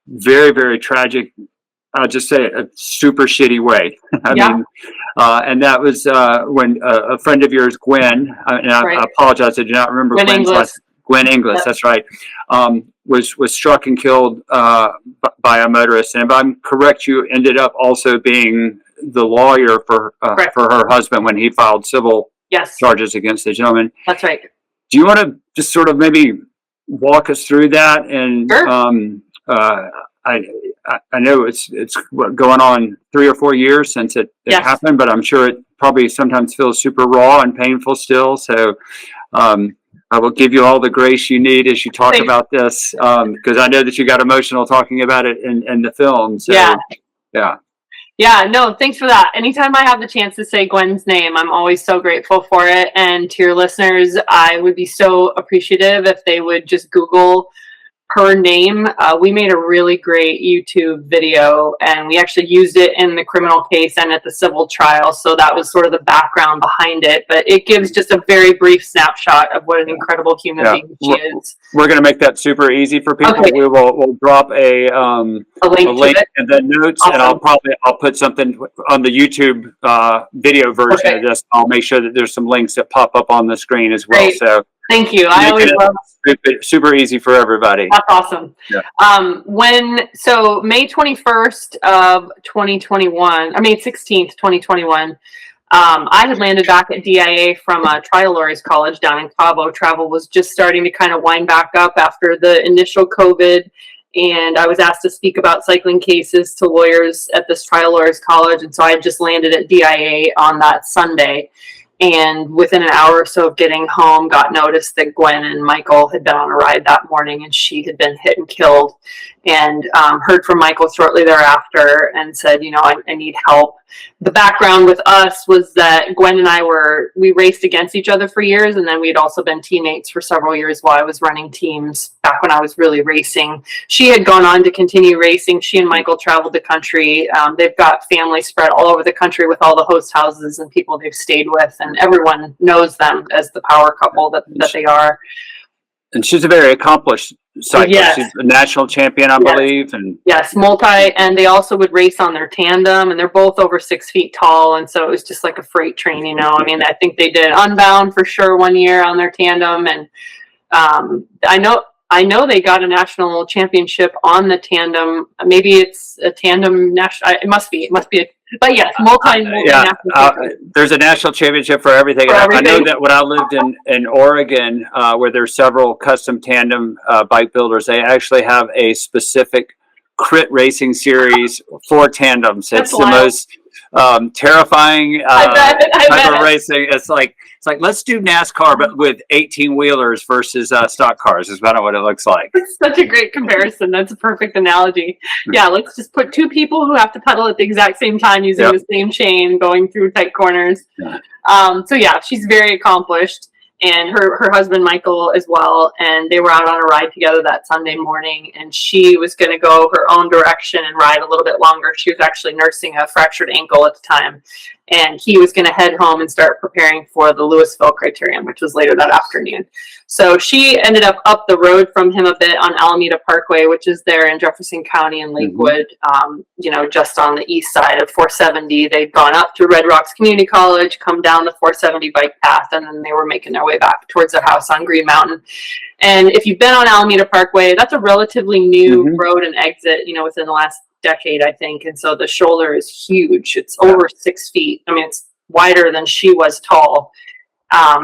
very, very tragic, I'll just say a super shitty way. I mean, and that was when a friend of yours, Gwen, and I apologize, I do not remember Gwen Inglis, that's right, was struck and killed by a motorist. And if I'm correct, you ended up also being the lawyer for her husband when he filed civil charges against the gentleman. That's right. Do you want to just sort of maybe walk us through that? And I know it's going on 3 or 4 years since it happened, but I'm sure it probably sometimes feels super raw and painful still. So I will give you all the grace you need as you talk about this, because I know that you got emotional talking about it in the film. So, Yeah, no, thanks for that. Anytime I have the chance to say Gwen's name, I'm always so grateful for it. And to your listeners, I would be so appreciative if they would just Google her name. We made a really great YouTube video, and we actually used it in the criminal case and at the civil trial. So that was sort of the background behind it. But it gives just a very brief snapshot of what an incredible human being she is. We're going to make that super easy for people. Okay. We'll drop a link in the notes, and I'll put something on the YouTube video version of this. I'll make sure that there's some links that pop up on the screen as well. Great. So thank you. I always love super easy for everybody. That's awesome. Yeah. So May 21st of 2021, May 16th, 2021, I had landed back at DIA from Trial Lawyers College down in Cabo. Travel was just starting to kind of wind back up after the initial COVID. and I was asked to speak about cycling cases to lawyers at this trial lawyers college. And so I had just landed at DIA on that Sunday. And within an hour or so of getting home, got notice that Gwen and Michael had been on a ride that morning and she had been hit and killed. And heard from Michael shortly thereafter and said, I need help. The background with us was that Gwen and we raced against each other for years. And then we'd also been teammates for several years while I was running teams back when I was really racing. She had gone on to continue racing. She and Michael traveled the country. They've got family spread all over the country with all the host houses and people they've stayed with. And everyone knows them as the power couple that they are. And she's a very accomplished cyclist. Yes. She's a national champion, I believe. And yes, and they also would race on their tandem, and they're both over 6 feet tall. And so it was just like a freight train, I mean, I think they did Unbound for sure one year on their tandem. And I know they got a national championship on the tandem. Maybe it's a tandem national. It must be but yes, there's a national championship for everything. I know that when I lived in Oregon, where there's several custom tandem bike builders, they actually have a specific crit racing series for tandems. It's the most terrifying type of racing. It's like let's do NASCAR but with 18 wheelers versus stock cars is kind of what it looks like. It's such a great comparison. That's a perfect analogy. Yeah, let's just put two people who have to pedal at the exact same time using the same chain going through tight corners. So yeah, she's very accomplished. And her husband Michael as well, and they were out on a ride together that Sunday morning, and she was going to go her own direction and ride a little bit longer. She was actually nursing a fractured ankle at the time, and he was going to head home and start preparing for the Louisville Criterium, which was later that afternoon. So she ended up the road from him a bit on Alameda Parkway, which is there in Jefferson County in Lakewood, just on the east side of 470. They'd gone up through Red Rocks Community College, come down the 470 bike path, and then they were making their way back towards their house on Green Mountain. And if you've been on Alameda Parkway, that's a relatively new road and exit, within the last decade, I think. And so the shoulder is huge. It's over 6 feet. I mean, it's wider than she was tall.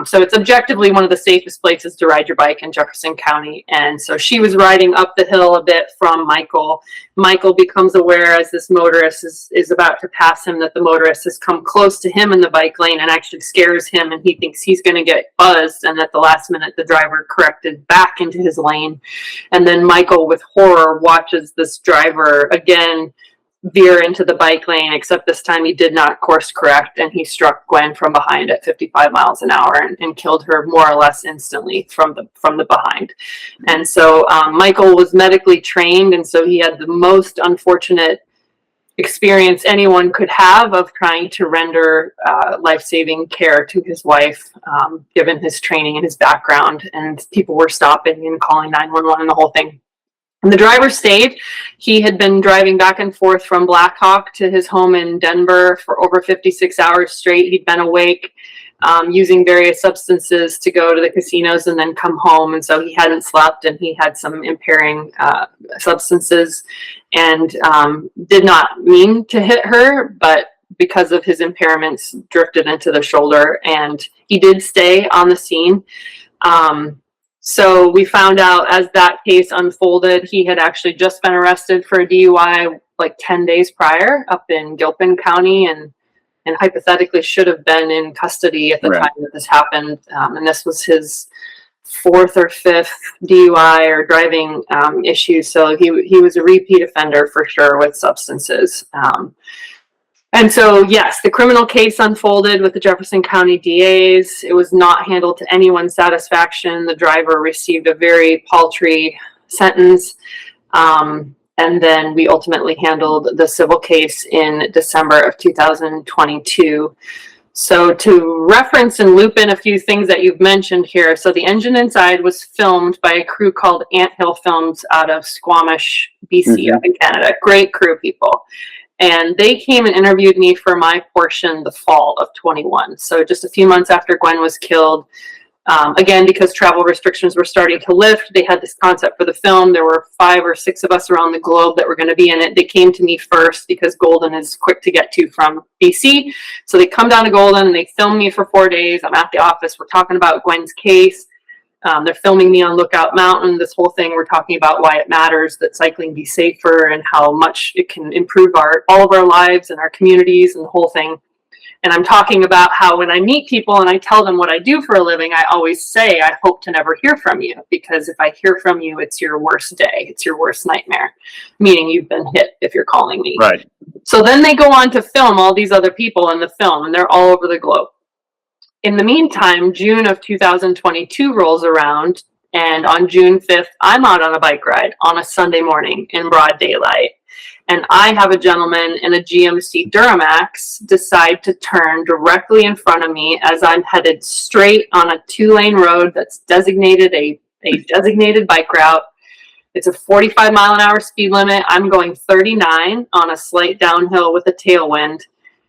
So it's objectively one of the safest places to ride your bike in Jefferson County. And so she was riding up the hill a bit from Michael. Michael becomes aware as this motorist is about to pass him that the motorist has come close to him in the bike lane and actually scares him, and he thinks he's going to get buzzed, and at the last minute the driver corrected back into his lane. And then Michael, with horror, watches this driver again veer into the bike lane, except this time he did not course correct, and he struck Gwen from behind at 55 miles an hour and killed her more or less instantly from the behind. And so Michael was medically trained, and so he had the most unfortunate experience anyone could have of trying to render life-saving care to his wife, given his training and his background. And people were stopping and calling 911 and the whole thing. And the driver stayed. He had been driving back and forth from Black Hawk to his home in Denver for over 56 hours straight. He'd been awake, using various substances to go to the casinos and then come home. And so he hadn't slept, and he had some impairing substances, and did not mean to hit her, but because of his impairments, drifted into the shoulder. And he did stay on the scene. So we found out as that case unfolded, he had actually just been arrested for a DUI like 10 days prior up in Gilpin County, and hypothetically should have been in custody at the time that this happened. And this was his fourth or fifth DUI or driving issue. So he was a repeat offender for sure with substances. And so, yes, the criminal case unfolded with the Jefferson County DAs. It was not handled to anyone's satisfaction. The driver received a very paltry sentence. And then we ultimately handled the civil case in December of 2022. So to reference and loop in a few things that you've mentioned here. So the engine inside was filmed by a crew called Anthill Films out of Squamish, BC, up in Canada. Great crew people. And they came and interviewed me for my portion the fall of 21. So just a few months after Gwen was killed. Again, because travel restrictions were starting to lift, they had this concept for the film. There were 5 or 6 of us around the globe that were going to be in it. They came to me first because Golden is quick to get to from BC. So they come down to Golden and they film me for 4 days. I'm at the office. We're talking about Gwen's case. They're filming me on Lookout Mountain. This whole thing, we're talking about why it matters that cycling be safer and how much it can improve all of our lives and our communities and the whole thing. And I'm talking about how when I meet people and I tell them what I do for a living, I always say, I hope to never hear from you, because if I hear from you, it's your worst day. It's your worst nightmare, meaning you've been hit if you're calling me. Right. So then they go on to film all these other people in the film, and they're all over the globe. In the meantime, June of 2022 rolls around, and on June 5th, I'm out on a bike ride on a Sunday morning in broad daylight. And I have a gentleman in a GMC Duramax decide to turn directly in front of me as I'm headed straight on a 2-lane road that's designated a designated bike route. It's a 45-mile-an-hour speed limit. I'm going 39 on a slight downhill with a tailwind.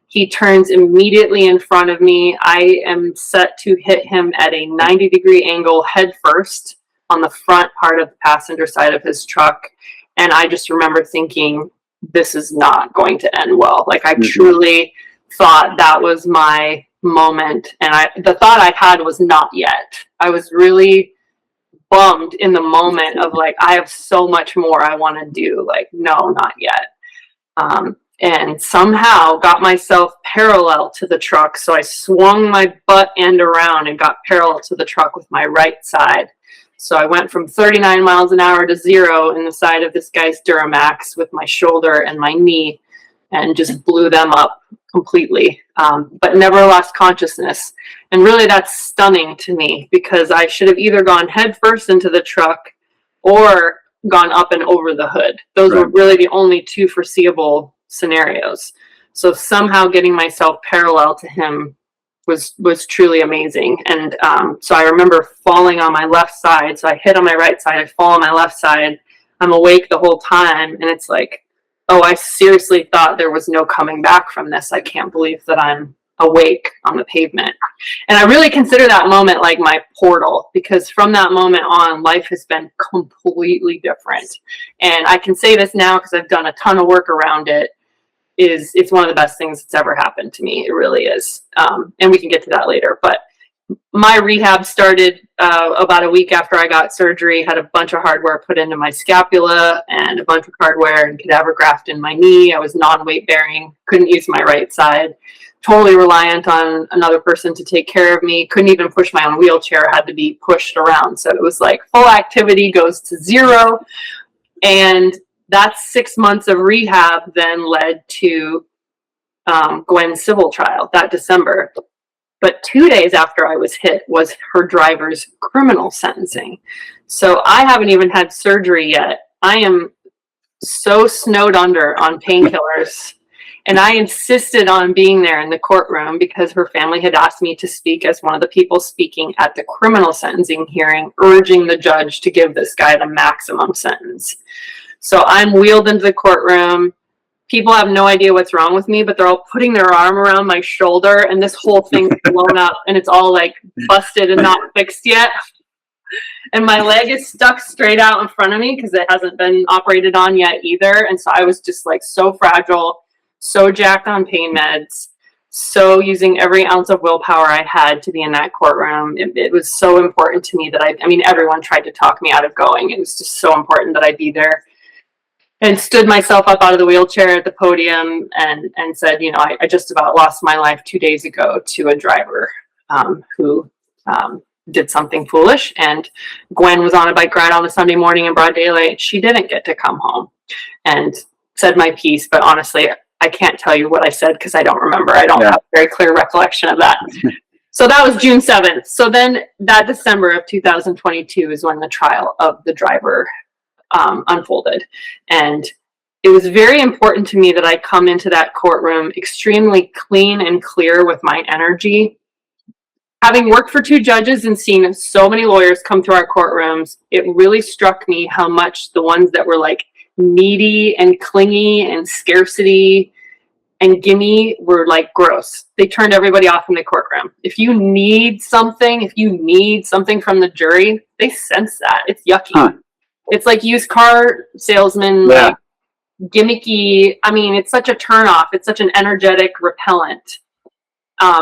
He turns immediately in front of me. I am set to hit him at a 90-degree angle head first on the front part of the passenger side of his truck. And I just remember thinking, this is not going to end well. Like, I truly thought that was my moment. And the thought I had was not yet. I was really bummed in the moment of like, I have so much more I want to do. Like, no, not yet. And somehow got myself parallel to the truck. So I swung my butt end around and got parallel to the truck with my right side. So I went from 39 miles an hour to 0 in the side of this guy's Duramax with my shoulder and my knee, and just blew them up completely, but never lost consciousness. And really that's stunning to me, because I should have either gone head first into the truck or gone up and over the hood. Those were really the only two foreseeable scenarios. So somehow getting myself parallel to him was truly amazing. And so I remember falling on my left side. So I hit on my right side, I fall on my left side. I'm awake the whole time, and it's like, oh, I seriously thought there was no coming back from this. I can't believe that I'm awake on the pavement. And I really consider that moment like my portal, because from that moment on, life has been completely different. And I can say this now because I've done a ton of work around it. It's one of the best things that's ever happened to me. It really is. And we can get to that later. But my rehab started about a week after I got surgery. Had a bunch of hardware put into my scapula and a bunch of hardware and cadaver graft in my knee. I was non-weight bearing, couldn't use my right side, totally reliant on another person to take care of me. Couldn't even push my own wheelchair, had to be pushed around. So it was like full activity goes to 0. And that 6 months of rehab then led to Gwen's civil trial that December. But 2 days after I was hit was her driver's criminal sentencing. So I haven't even had surgery yet. I am so snowed under on painkillers. And I insisted on being there in the courtroom because her family had asked me to speak as one of the people speaking at the criminal sentencing hearing, urging the judge to give this guy the maximum sentence. So I'm wheeled into the courtroom. People have no idea what's wrong with me, but they're all putting their arm around my shoulder, and this whole thing's blown up, and it's all like busted and not fixed yet. And my leg is stuck straight out in front of me because it hasn't been operated on yet either. And so I was just like so fragile, so jacked on pain meds, so using every ounce of willpower I had to be in that courtroom. It was so important to me that I mean, everyone tried to talk me out of going. It was just so important that I be there. And stood myself up out of the wheelchair at the podium and said, you know, I just about lost my life 2 days ago to a driver who did something foolish. And Gwen was on a bike ride on a Sunday morning in broad daylight. She didn't get to come home, and said my piece. But honestly, I can't tell you what I said because I don't remember. I don't have a very clear recollection of that. So that was June 7th. So then that December of 2022 is when the trial of the driver unfolded. And it was very important to me that I come into that courtroom extremely clean and clear with my energy. Having worked for 2 judges and seen so many lawyers come through our courtrooms, it really struck me how much the ones that were like needy and clingy and scarcity and gimme were like gross. They turned everybody off in the courtroom. If you need something from the jury, they sense that. It's yucky. Huh. It's like used car salesman, like gimmicky. I mean, it's such a turnoff. It's such an energetic repellent.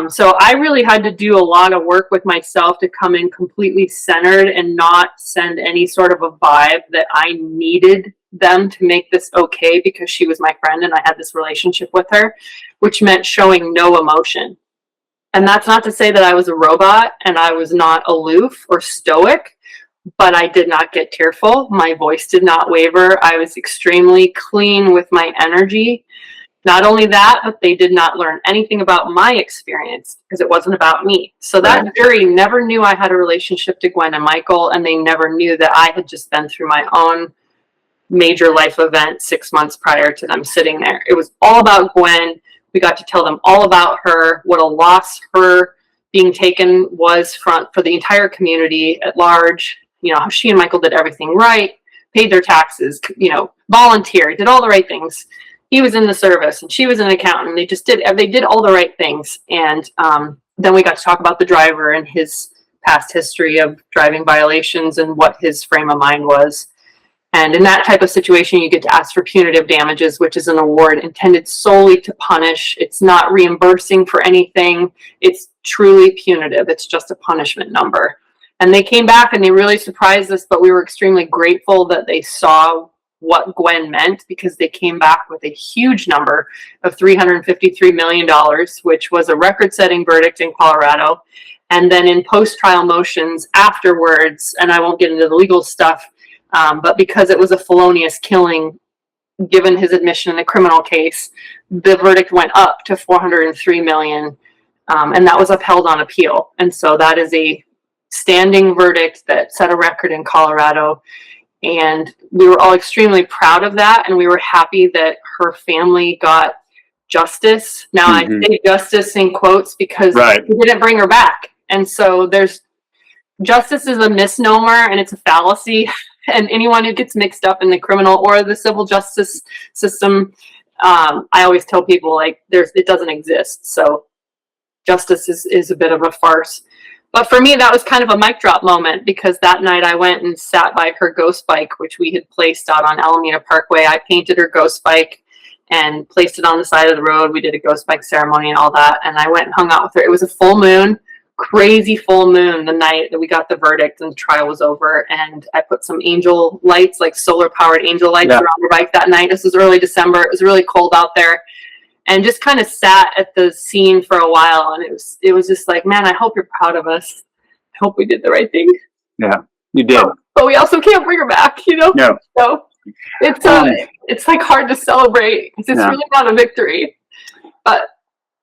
So I really had to do a lot of work with myself to come in completely centered and not send any sort of a vibe that I needed them to make this okay because she was my friend and I had this relationship with her, which meant showing no emotion. And that's not to say that I was a robot and I was not aloof or stoic, but I did not get tearful. My voice did not waver. I was extremely clean with my energy. Not only that, but they did not learn anything about my experience because it wasn't about me. So that jury never knew I had a relationship to Gwen and Michael, and they never knew that I had just been through my own major life event 6 months prior to them sitting there. It was all about Gwen. We got to tell them all about her, what a loss her being taken was for the entire community at large. You know, how she and Michael did everything right, paid their taxes, you know, volunteered, did all the right things. He was in the service and she was an accountant. They did all the right things. And then we got to talk about the driver and his past history of driving violations and what his frame of mind was. And in that type of situation, you get to ask for punitive damages, which is an award intended solely to punish. It's not reimbursing for anything. It's truly punitive. It's just a punishment number. And they came back and they really surprised us, but we were extremely grateful that they saw what Gwen meant, because they came back with a huge number of $353 million, which was a record-setting verdict in Colorado. And then in post-trial motions afterwards, and I won't get into the legal stuff, but because it was a felonious killing, given his admission in the criminal case, the verdict went up to $403 million, and that was upheld on appeal. And so that is a standing verdict that set a record in Colorado. And we were all extremely proud of that, and we were happy that her family got justice. Now, I say justice in quotes because we didn't bring her back. And so justice is a misnomer and it's a fallacy. And anyone who gets mixed up in the criminal or the civil justice system, I always tell people, like, it doesn't exist. So justice is a bit of a farce. But for me, that was kind of a mic drop moment, because that night I went and sat by her ghost bike, which we had placed out on Alameda Parkway. I painted her ghost bike and placed it on the side of the road. We did a ghost bike ceremony and all that. And I went and hung out with her. It was a full moon, crazy full moon, the night that we got the verdict and the trial was over. And I put some angel lights, like solar powered angel lights around her bike that night. This was early December. It was really cold out there. And just kind of sat at the scene for a while, and it was just like, man, I hope you're proud of us. I hope we did the right thing. Yeah, you did. But we also can't bring her back, you know? No. So it's like hard to celebrate. It's really not a victory. But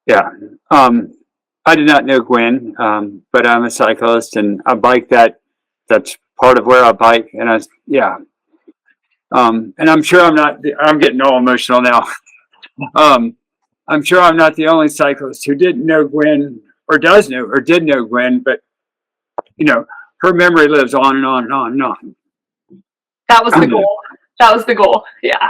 yeah. I did not know Gwen, but I'm a cyclist and I bike that's part of where I bike. And and I'm sure I'm getting all emotional now. I'm sure I'm not the only cyclist who didn't know Gwen or did know Gwen, but you know, her memory lives on and on and on and on. That was the goal. That was the goal. Yeah.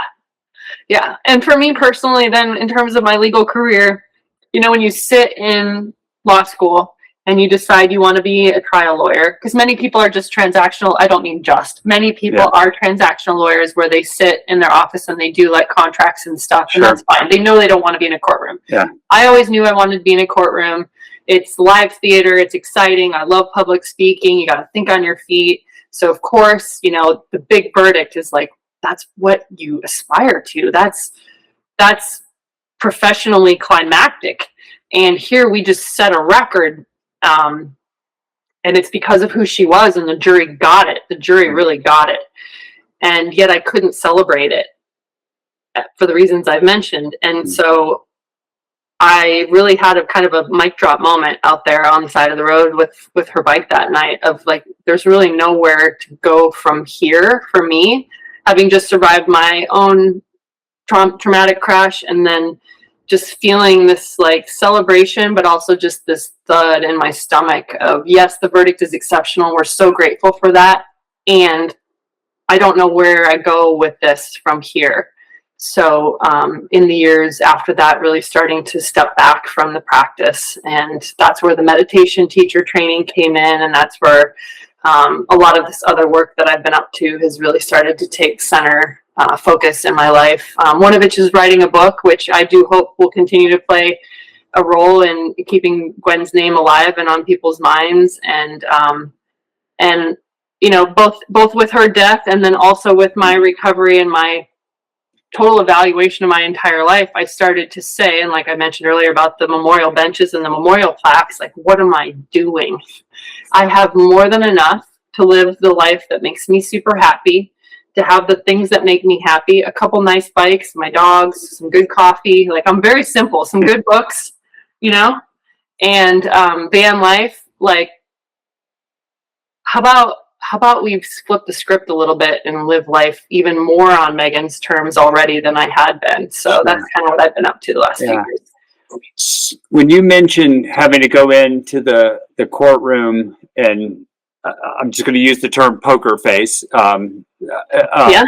Yeah. And for me personally, then in terms of my legal career, you know, when you sit in law school and you decide you want to be a trial lawyer, because many people are just transactional. I don't mean just. Many people are transactional lawyers where they sit in their office and they do like contracts and stuff, and that's fine. They know they don't want to be in a courtroom. Yeah. I always knew I wanted to be in a courtroom. It's live theater. It's exciting. I love public speaking. You got to think on your feet. So of course, you know, the big verdict is like, that's what you aspire to. That's professionally climactic. And here we just set a record. And it's because of who she was, and the jury got it. The jury really got it. And yet I couldn't celebrate it for the reasons I've mentioned. And so I really had a kind of a mic drop moment out there on the side of the road with her bike that night of like, there's really nowhere to go from here for me, having just survived my own traumatic crash, and then just feeling this like celebration, but also just this thud in my stomach of, yes, the verdict is exceptional. We're so grateful for that. And I don't know where I go with this from here. So in the years after that, really starting to step back from the practice. And that's where the meditation teacher training came in. And that's where a lot of this other work that I've been up to has really started to take center focus in my life. One of which is writing a book, which I do hope will continue to play a role in keeping Gwen's name alive and on people's minds. And you know, both with her death and then also with my recovery and my total evaluation of my entire life, I started to say, and like I mentioned earlier about the memorial benches and the memorial plaques, like, what am I doing? I have more than enough to live the life that makes me super happy, to have the things that make me happy, a couple nice bikes, my dogs, some good coffee. Like, I'm very simple, some good books, you know, and van life. Like, how about we flip the script a little bit and live life even more on Megan's terms already than I had been. So that's kind of what I've been up to the last few years. When you mentioned having to go into the courtroom, and I'm just going to use the term poker face. Yeah.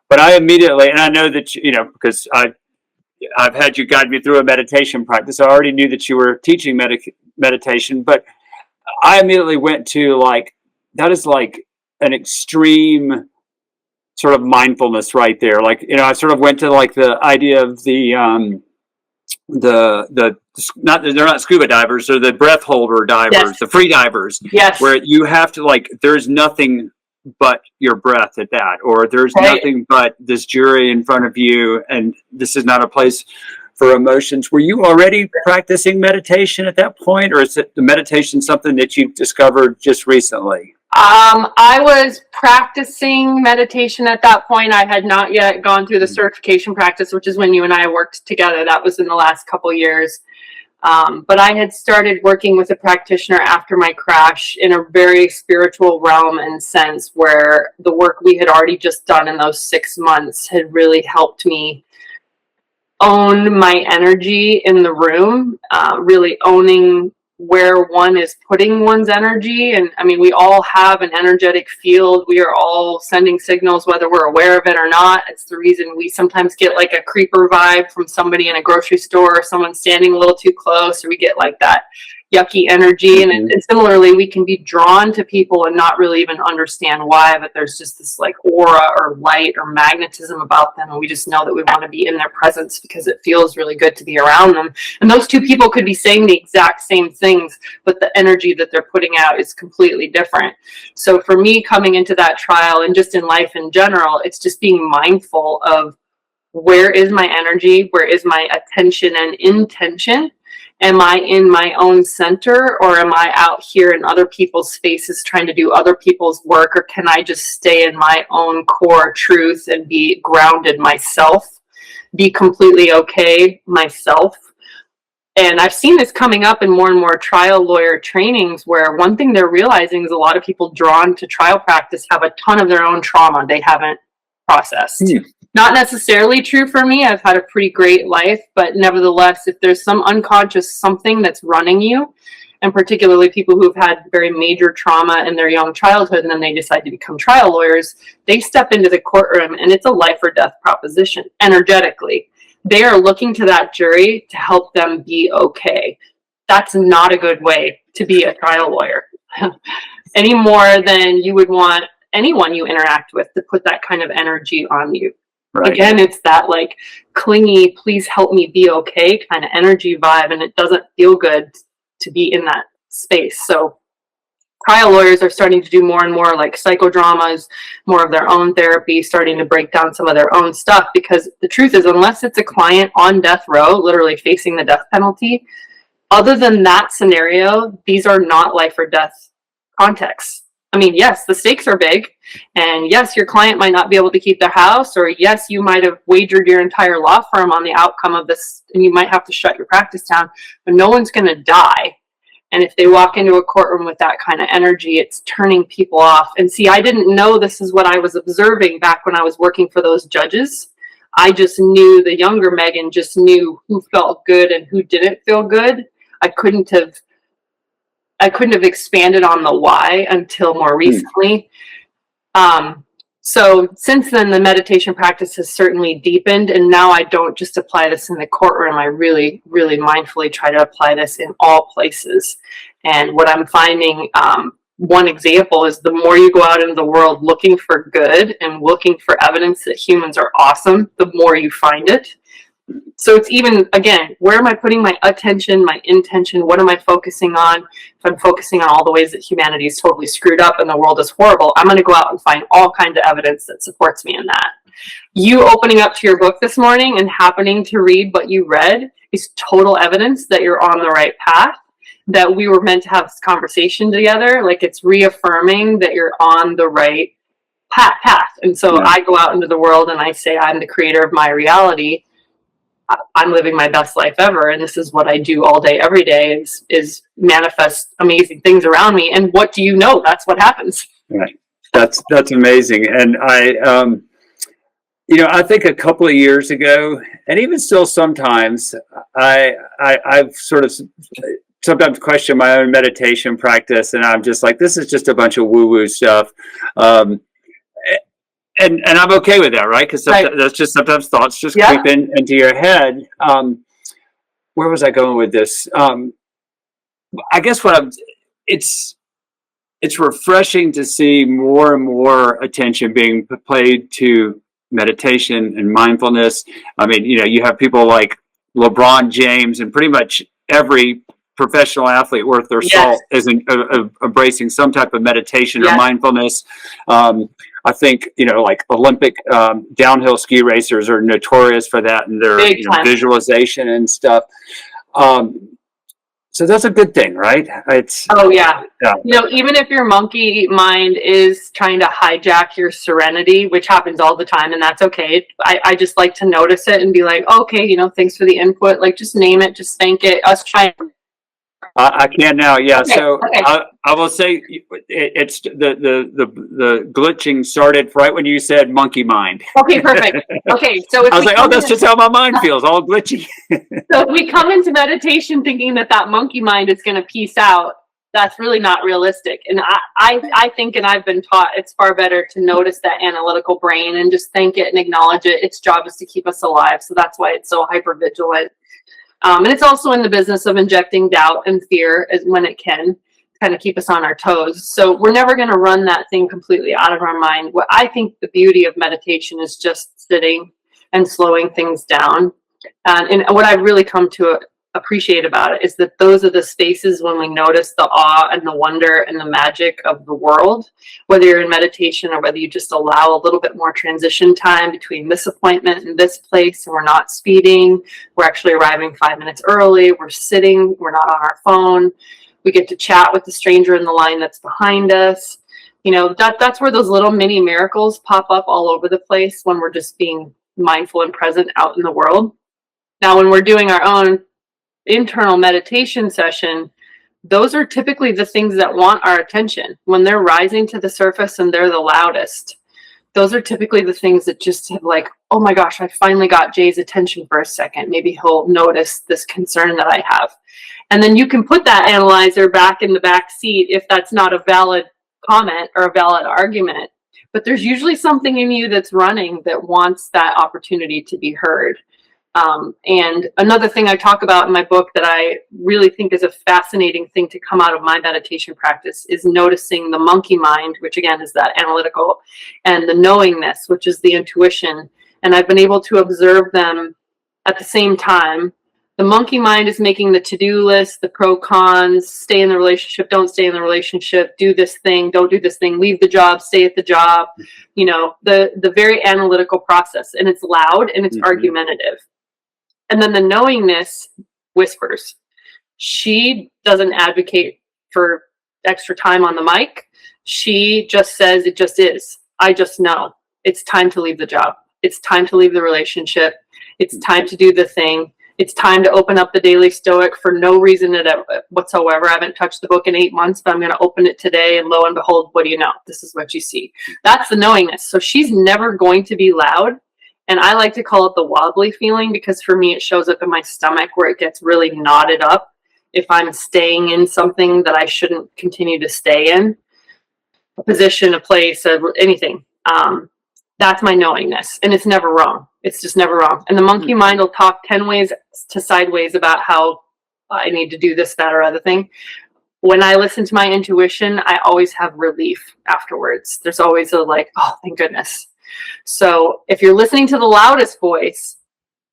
But I immediately, and I know that, you know, because I've had you guide me through a meditation practice. I already knew that you were teaching meditation, but I immediately went to, like, that is like an extreme sort of mindfulness right there. Like, you know, I sort of went to, like, the idea of not, they're not scuba divers, they're the breath holder divers, yes. The free divers, yes. Where you have to, like, there's nothing but your breath at that, or there's nothing but this jury in front of you, and this is not a place for emotions. Were you already practicing meditation at that point, or is it the meditation something that you've discovered just recently? I was practicing meditation at that point. I had not yet gone through the certification practice, which is when you and I worked together. That was in the last couple of years. But I had started working with a practitioner after my crash in a very spiritual realm and sense, where the work we had already just done in those 6 months had really helped me own my energy in the room, really owning where one is putting one's energy. And I mean, we all have an energetic field. We are all sending signals, whether we're aware of it or not. It's the reason we sometimes get like a creeper vibe from somebody in a grocery store, or someone standing a little too close, or we get like that yucky energy. And similarly, we can be drawn to people and not really even understand why, but there's just this like aura or light or magnetism about them, and we just know that we want to be in their presence because it feels really good to be around them. And those two people could be saying the exact same things, but the energy that they're putting out is completely different. So for me, coming into that trial, and just in life in general, it's just being mindful of, where is my energy, where is my attention and intention? Am I in my own center, or am I out here in other people's faces trying to do other people's work? Or can I just stay in my own core truth and be grounded myself, be completely okay myself? And I've seen this coming up in more and more trial lawyer trainings, where one thing they're realizing is a lot of people drawn to trial practice have a ton of their own trauma they haven't processed. Not necessarily true for me. I've had a pretty great life, but nevertheless, if there's some unconscious something that's running you, and particularly people who've had very major trauma in their young childhood and then they decide to become trial lawyers, they step into the courtroom and it's a life or death proposition energetically. They are looking to that jury to help them be okay. That's not a good way to be a trial lawyer any more than you would want anyone you interact with to put that kind of energy on you. Right. Again, it's that like clingy, please help me be okay kind of energy vibe, and it doesn't feel good to be in that space. So trial lawyers are starting to do more and more like psychodramas, more of their own therapy, starting to break down some of their own stuff, because the truth is, unless it's a client on death row, literally facing the death penalty, other than that scenario, these are not life or death contexts. I mean, yes, the stakes are big, and yes, your client might not be able to keep their house, or yes, you might have wagered your entire law firm on the outcome of this, and you might have to shut your practice down, but no one's going to die. And if they walk into a courtroom with that kind of energy, it's turning people off. And see, I didn't know this is what I was observing back when I was working for those judges. I just knew, the younger Megan just knew who felt good and who didn't feel good. I couldn't have expanded on the why until more recently. So since then, the meditation practice has certainly deepened, and now I don't just apply this in the courtroom. I really, really mindfully try to apply this in all places. And what I'm finding, one example is, the more you go out into the world looking for good and looking for evidence that humans are awesome, the more you find it. So it's even, again, where am I putting my attention, my intention? What am I focusing on? If I'm focusing on all the ways that humanity is totally screwed up and the world is horrible, I'm going to go out and find all kinds of evidence that supports me in that. You opening up to your book this morning and happening to read what you read is total evidence that you're on the right path, that we were meant to have this conversation together. Like, it's reaffirming that you're on the right path. And so I go out into the world and I say, I'm the creator of my reality. I'm living my best life ever, and this is what I do all day, every day, is manifest amazing things around me. And what do you know? That's what happens. Right. That's amazing. And I think a couple of years ago, and even still sometimes, I've sort of sometimes questioned my own meditation practice, and I'm just like, this is just a bunch of woo-woo stuff. And I'm okay with that, right? Because that's just sometimes thoughts just creep into your head. Where was I going with this? I guess it's refreshing to see more and more attention being paid to meditation and mindfulness. I mean, you have people like LeBron James, and pretty much every professional athlete worth their salt is embracing some type of meditation or mindfulness. I think, like Olympic downhill ski racers are notorious for that, and their visualization and stuff. So that's a good thing, right? Even if your monkey mind is trying to hijack your serenity, which happens all the time, and that's okay. I just like to notice it and be like, okay, thanks for the input. Like, just name it, just thank it. Us trying. I can now, So I will say it's the glitching started right when you said monkey mind. Okay, perfect. Okay, so I was like, that's just how my mind feels, all glitchy. So if we come into meditation thinking that monkey mind is going to peace out, that's really not realistic. And I think, and I've been taught, it's far better to notice that analytical brain and just thank it and acknowledge it. Its job is to keep us alive, so that's why it's so hypervigilant. And it's also in the business of injecting doubt and fear when it can kind of keep us on our toes. So we're never going to run that thing completely out of our mind. What I think the beauty of meditation is just sitting and slowing things down. And what I've really come to appreciate about it is that those are the spaces when we notice the awe and the wonder and the magic of the world, whether you're in meditation or whether you just allow a little bit more transition time between this appointment and this place, and we're not speeding, we're actually arriving 5 minutes early, we're sitting, we're not on our phone, we get to chat with the stranger in the line that's behind us. That's where those little mini miracles pop up all over the place when we're just being mindful and present out in the world. Now, when we're doing our own internal meditation session, those are typically the things that want our attention. When they're rising to the surface and they're the loudest, those are typically the things that just have like, oh my gosh, I finally got Jay's attention for a second. Maybe he'll notice this concern that I have. And then you can put that analyzer back in the back seat if that's not a valid comment or a valid argument. But there's usually something in you that's running that wants that opportunity to be heard. And another thing I talk about in my book that I really think is a fascinating thing to come out of my meditation practice is noticing the monkey mind, which again is that analytical, and the knowingness, which is the intuition. And I've been able to observe them at the same time. The monkey mind is making the to-do list, the pro cons, stay in the relationship, don't stay in the relationship, do this thing, don't do this thing, leave the job, stay at the job, the very analytical process. And it's loud and it's argumentative. And then the knowingness whispers. She doesn't advocate for extra time on the mic. She just says it just is. I just know. It's time to leave the job. It's time to leave the relationship. It's time to do the thing. It's time to open up the Daily Stoic for no reason whatsoever. I haven't touched the book in 8 months, but I'm going to open it today. And lo and behold, what do you know? This is what you see. That's the knowingness. So she's never going to be loud. And I like to call it the wobbly feeling, because for me, it shows up in my stomach where it gets really knotted up if I'm staying in something that I shouldn't continue to stay in, a position, a place, anything. That's my knowingness. And it's never wrong. It's just never wrong. And the monkey mind will talk 10 ways to sideways about how I need to do this, that, or other thing. When I listen to my intuition, I always have relief afterwards. There's always a like, oh, thank goodness. So if you're listening to the loudest voice,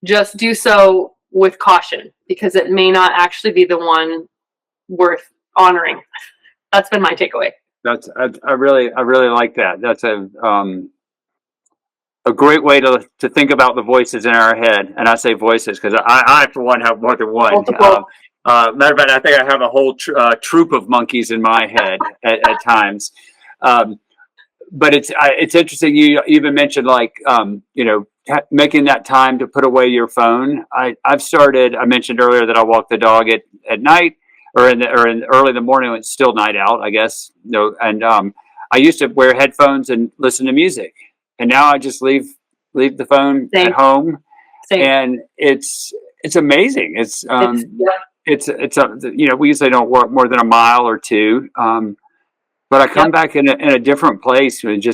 just do so with caution, because it may not actually be the one worth honoring. That's been my takeaway. I really like that. That's a great way to think about the voices in our head. And I say voices because I for one have more than one. Matter of fact, I think I have a whole troop of monkeys in my head at times. But it's interesting. You even mentioned like making that time to put away your phone. I mentioned earlier that I walk the dog at night or in early in the morning when it's still night out, I guess. And I used to wear headphones and listen to music. And now I just leave the phone at home. Same. And it's amazing. We usually don't walk more than a mile or two. But I come back in a different place and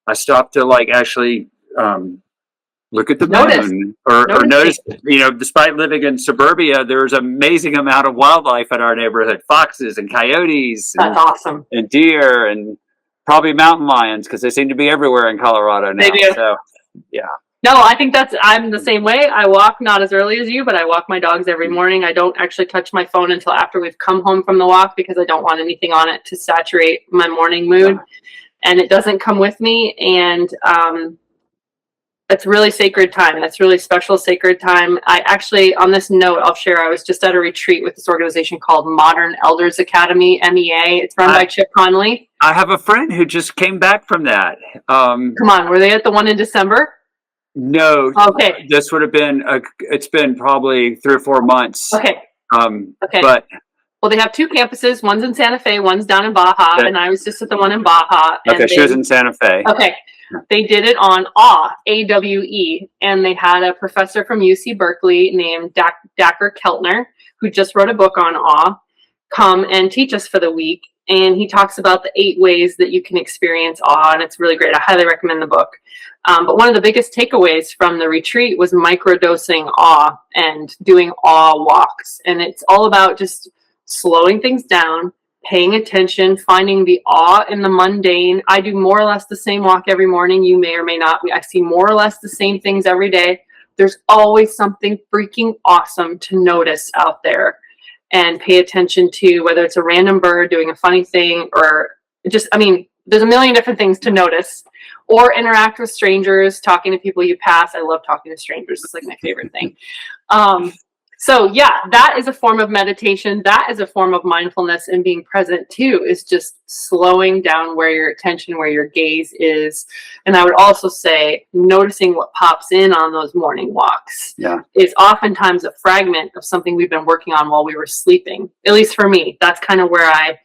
I stop to like actually look at the moon or notice, despite living in suburbia, there's an amazing amount of wildlife in our neighborhood, foxes and coyotes. That's awesome. And deer and probably mountain lions, because they seem to be everywhere in Colorado now. They do. So, yeah. No, I think I'm the same way. I walk not as early as you, but I walk my dogs every morning. I don't actually touch my phone until after we've come home from the walk, because I don't want anything on it to saturate my morning mood. And it doesn't come with me. And it's really sacred time. That's really special, sacred time. I actually, on this note, I'll share, I was just at a retreat with this organization called Modern Elders Academy, MEA. It's run by Chip Conley. I have a friend who just came back from that. Come on, were they at the one in December? No. Okay. This would have been, it's been probably 3 or 4 months. Okay. Okay. But well, they have 2 campuses. One's in Santa Fe, one's down in Baja, and I was just at the one in Baja. Okay, she was in Santa Fe. Okay. They did it on AWE, A-W-E, and they had a professor from UC Berkeley named Dacher Keltner, who just wrote a book on AWE, come and teach us for the week. And he talks about the 8 ways that you can experience awe, and it's really great. I highly recommend the book. But one of the biggest takeaways from the retreat was microdosing awe and doing awe walks. And it's all about just slowing things down, paying attention, finding the awe in the mundane. I do more or less the same walk every morning. You may or may not. I see more or less the same things every day. There's always something freaking awesome to notice out there and pay attention to, whether it's a random bird doing a funny thing or just, there's a million different things to notice, or interact with strangers, talking to people you pass. I love talking to strangers. It's like my favorite thing. So yeah, that is a form of meditation. That is a form of mindfulness, and being present too is just slowing down where your attention, where your gaze is. And I would also say noticing what pops in on those morning walks is oftentimes a fragment of something we've been working on while we were sleeping. At least for me, that's kind of where I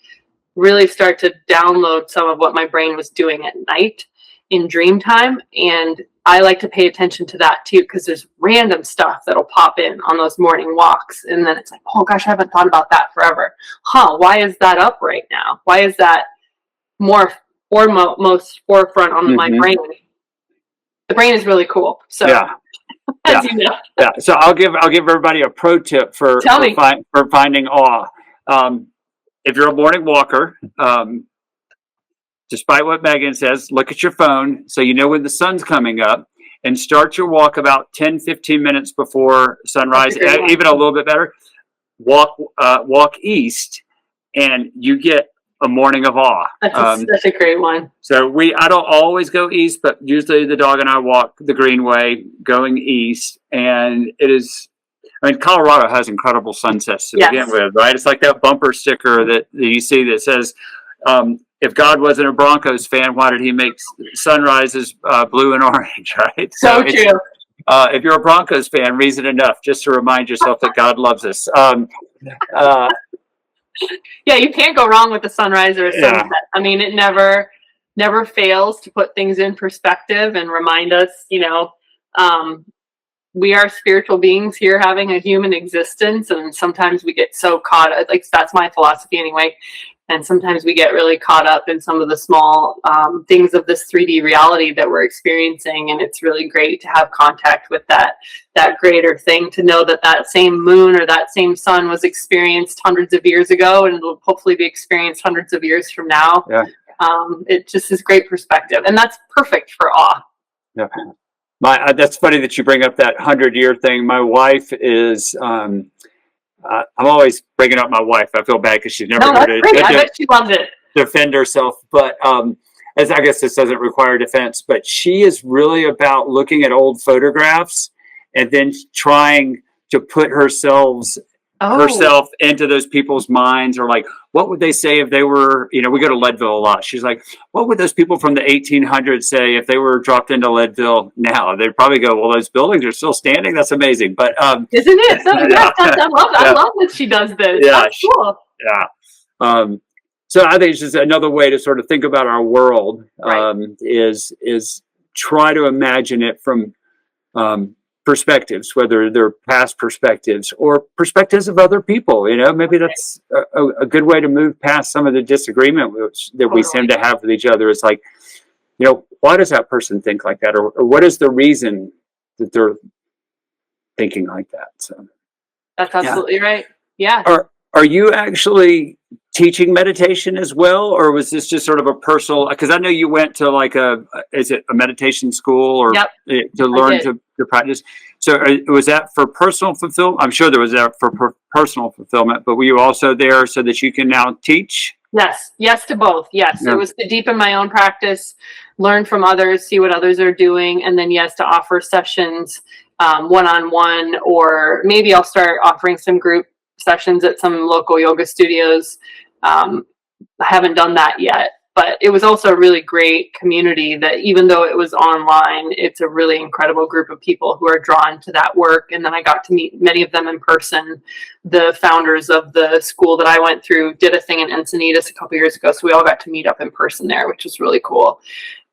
really start to download some of what my brain was doing at night in dream time. And I like to pay attention to that too, because there's random stuff that'll pop in on those morning walks. And then it's like, oh gosh, I haven't thought about that forever. Why is that up right now? Why is that more most forefront on my brain? The brain is really cool. So as you know. Yeah. So I'll give everybody a pro tip for finding awe. If you're a morning walker, despite what Megan says, look at your phone so you know when the sun's coming up, and start your walk about 10, 15 minutes before sunrise, even a little bit better. Walk east, and you get a morning of awe. That's a great one. So I don't always go east, but usually the dog and I walk the Greenway going east, and it is, Colorado has incredible sunsets to begin with, right? It's like that bumper sticker that you see that says, if God wasn't a Broncos fan, why did he make sunrises blue and orange, right? So true. If you're a Broncos fan, reason enough just to remind yourself that God loves us. You can't go wrong with a sunrise or a sunset. It never fails to put things in perspective and remind us, we are spiritual beings here having a human existence. And sometimes we get so caught, like that's my philosophy anyway. And sometimes we get really caught up in some of the small things of this 3D reality that we're experiencing. And it's really great to have contact with that greater thing, to know that same moon or that same sun was experienced hundreds of years ago, and it'll hopefully be experienced hundreds of years from now. It just is great perspective. And that's perfect for awe. That's funny that you bring up that 100-year thing. My wife is, I'm always bringing up my wife. I feel bad because she's never No, heard that's great. I bet she loves it. defend herself. But as I guess this doesn't require defense, but she is really about looking at old photographs and then trying to put herself into those people's minds, or like, what would they say if they were, we go to Leadville a lot. She's like, what would those people from the 1800s say if they were dropped into Leadville now? They'd probably go, well, those buildings are still standing. That's amazing. But isn't it? I love that she does this. Yeah, that's cool. Yeah. So I think it's just another way to sort of think about our world, is try to imagine it from perspectives, whether they're past perspectives or perspectives of other people. Maybe that's a good way to move past some of the disagreement that we seem to have with each other. It's like, why does that person think like that, or what is the reason that they're thinking like that? So that's absolutely right. Yeah. Are you actually teaching meditation as well, or was this just sort of a personal? Because I know you went to is it a meditation school, or to learn to practice? So was that for personal fulfillment? I'm sure there was that for personal fulfillment, but were you also there so that you can now teach? Yes to both. Yes, It was to deepen my own practice, learn from others, see what others are doing, and then to offer sessions one-on-one, or maybe I'll start offering some group sessions at some local yoga studios. I haven't done that yet, but it was also a really great community that, even though it was online, it's a really incredible group of people who are drawn to that work. And then I got to meet many of them in person. The founders of the school that I went through did a thing in Encinitas a couple years ago, so we all got to meet up in person there, which was really cool.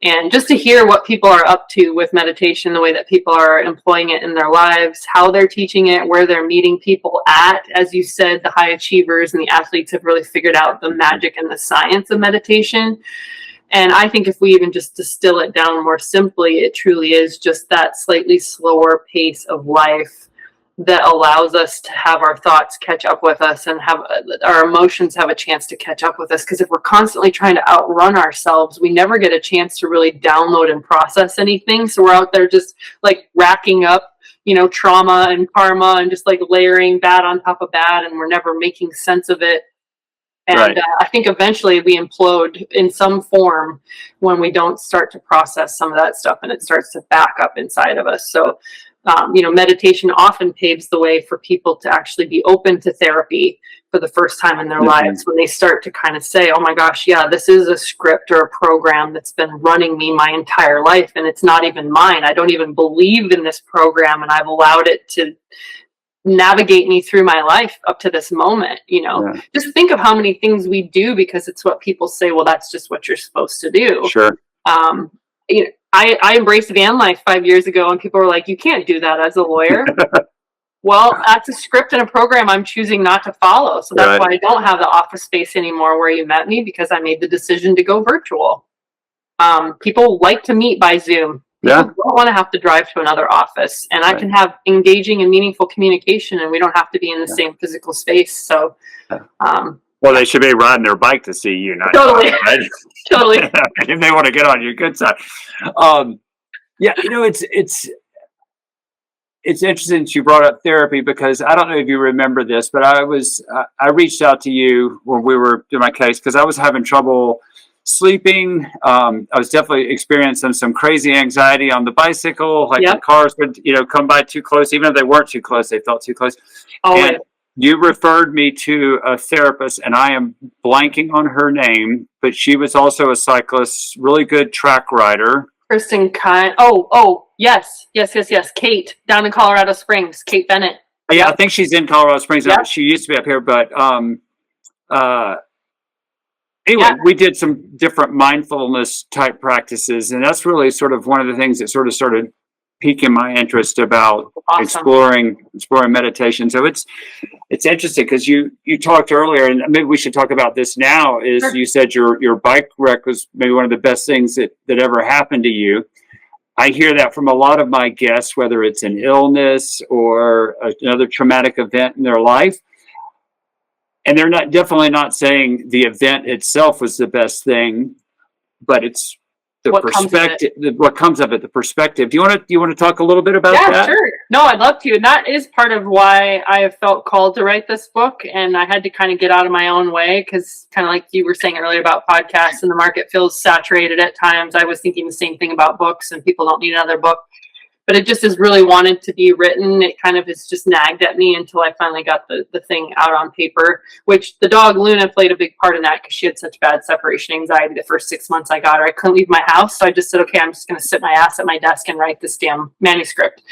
And just to hear what people are up to with meditation, the way that people are employing it in their lives, how they're teaching it, where they're meeting people at. As you said, the high achievers and the athletes have really figured out the magic and the science of meditation. And I think if we even just distill it down more simply, it truly is just that slightly slower pace of life that allows us to have our thoughts catch up with us and have our emotions have a chance to catch up with us. Because if we're constantly trying to outrun ourselves, we never get a chance to really download and process anything. So we're out there just racking up, trauma and karma, and just layering bad on top of bad, and we're never making sense of it. And I think eventually we implode in some form when we don't start to process some of that stuff, and it starts to back up inside of us. So meditation often paves the way for people to actually be open to therapy for the first time in their lives, when they start to kind of say, oh my gosh, this is a script or a program that's been running me my entire life, and it's not even mine. I don't even believe in this program, and I've allowed it to navigate me through my life up to this moment. Just think of how many things we do because it's what people say, well, that's just what you're supposed to do. Sure. I embraced van life 5 years ago, and people were like, you can't do that as a lawyer. Well, that's a script and a program I'm choosing not to follow. So that's why I don't have the office space anymore where you met me, because I made the decision to go virtual. People like to meet by Zoom. People don't want to have to drive to another office, and I can have engaging and meaningful communication, and we don't have to be in the same physical space. So, well, they should be riding their bike to see you, not totally, right? Totally. If they want to get on your good side. It's interesting that you brought up therapy, because I don't know if you remember this, but I reached out to you when we were doing my case because I was having trouble sleeping. I was definitely experiencing some crazy anxiety on the bicycle. The cars would, come by too close, even if they weren't too close, they felt too close. And you referred me to a therapist, and I am blanking on her name, but she was also a cyclist, really good track rider. Kristen yes. Kate, down in Colorado Springs, Kate Bennett. Yeah, I think she's in Colorado Springs. Yep. She used to be up here, but anyway, we did some different mindfulness type practices, and that's really sort of one of the things that sort of started piquing my interest about exploring meditation. So it's interesting because you talked earlier, and maybe we should talk about this now, is you said your bike wreck was maybe one of the best things that ever happened to you. I hear that from a lot of my guests, whether it's an illness or another traumatic event in their life. And they're definitely not saying the event itself was the best thing, but it's what comes of it. what comes of it, the perspective. Do you want to talk a little bit about that? Yeah, sure. No, I'd love to. And that is part of why I have felt called to write this book. And I had to kind of get out of my own way because, kind of like you were saying earlier about podcasts, and the market feels saturated at times. I was thinking the same thing about books, and people don't need another book. But it just has really wanted to be written. It kind of has just nagged at me until I finally got the thing out on paper, which the dog Luna played a big part in that because she had such bad separation anxiety the first 6 months I got her. I couldn't leave my house. So I just said, okay, I'm just going to sit my ass at my desk and write this damn manuscript.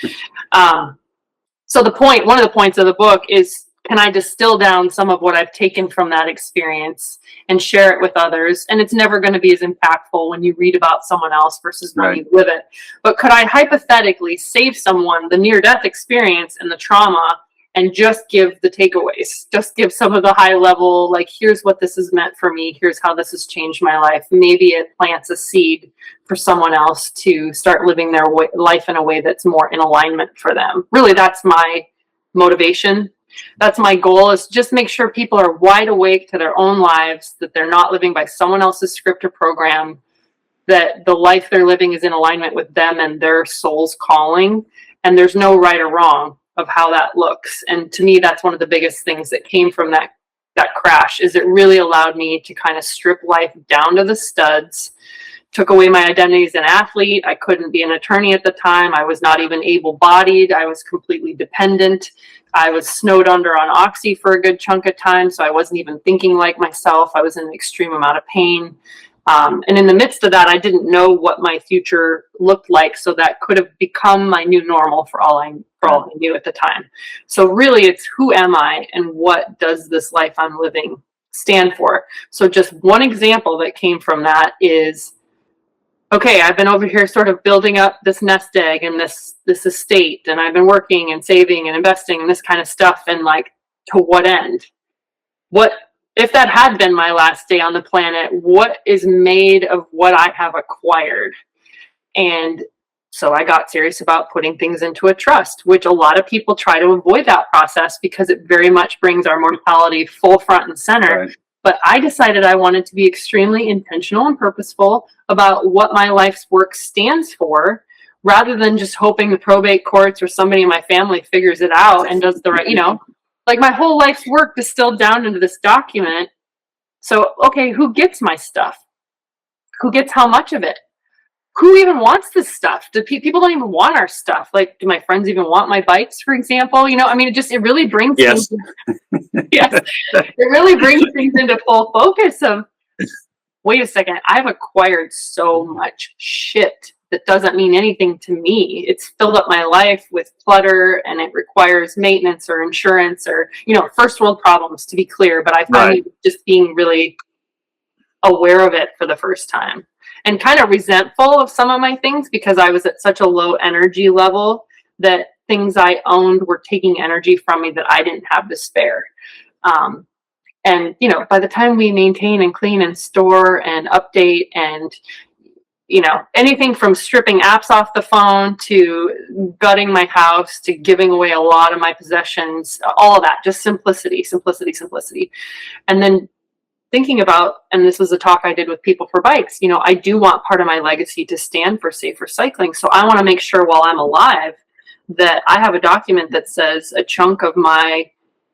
So one of the points of the book is, can I distill down some of what I've taken from that experience and share it with others? And it's never going to be as impactful when you read about someone else versus when you live it. But could I hypothetically save someone the near-death experience and the trauma and just give the takeaways? Just give some of the high level, like, here's what this has meant for me. Here's how this has changed my life. Maybe it plants a seed for someone else to start living their life in a way that's more in alignment for them. Really, that's my motivation. That's my goal, is just make sure people are wide awake to their own lives, that they're not living by someone else's script or program, that the life they're living is in alignment with them and their soul's calling. And there's no right or wrong of how that looks. And to me, that's one of the biggest things that came from that crash, is it really allowed me to kind of strip life down to the studs, took away my identity as an athlete. I couldn't be an attorney at the time. I was not even able-bodied. I was completely dependent. I was snowed under on Oxy for a good chunk of time, so I wasn't even thinking like myself. I was in an extreme amount of pain. And in the midst of that, I didn't know what my future looked like, so that could have become my new normal for all I knew at the time. So really, it's who am I and what does this life I'm living stand for? So just one example that came from that is, okay, I've been over here sort of building up this nest egg and this estate, and I've been working and saving and investing and this kind of stuff, and like, to what end? What if that had been my last day on the planet? What is made of what I have acquired? And so I got serious about putting things into a trust, which a lot of people try to avoid that process because it very much brings our mortality full front and center. Right. But I decided I wanted to be extremely intentional and purposeful about what my life's work stands for, rather than just hoping the probate courts or somebody in my family figures it out and does the right, like, my whole life's work distilled down into this document. So, okay, who gets my stuff? Who gets how much of it? Who even wants this stuff? People don't even want our stuff. Like, do my friends even want my bikes, for example? It really brings things, yes, it really brings things into full focus of, wait a second, I've acquired so much shit that doesn't mean anything to me. It's filled up my life with clutter, and it requires maintenance or insurance or, first world problems, to be clear. But I find just being really aware of it for the first time, and kind of resentful of some of my things because I was at such a low energy level that things I owned were taking energy from me that I didn't have to spare. And, by the time we maintain and clean and store and update and, anything from stripping apps off the phone to gutting my house to giving away a lot of my possessions, all of that, just simplicity. And then thinking about, and this was a talk I did with People for Bikes, I do want part of my legacy to stand for safer cycling. So I want to make sure while I'm alive that I have a document that says a chunk of my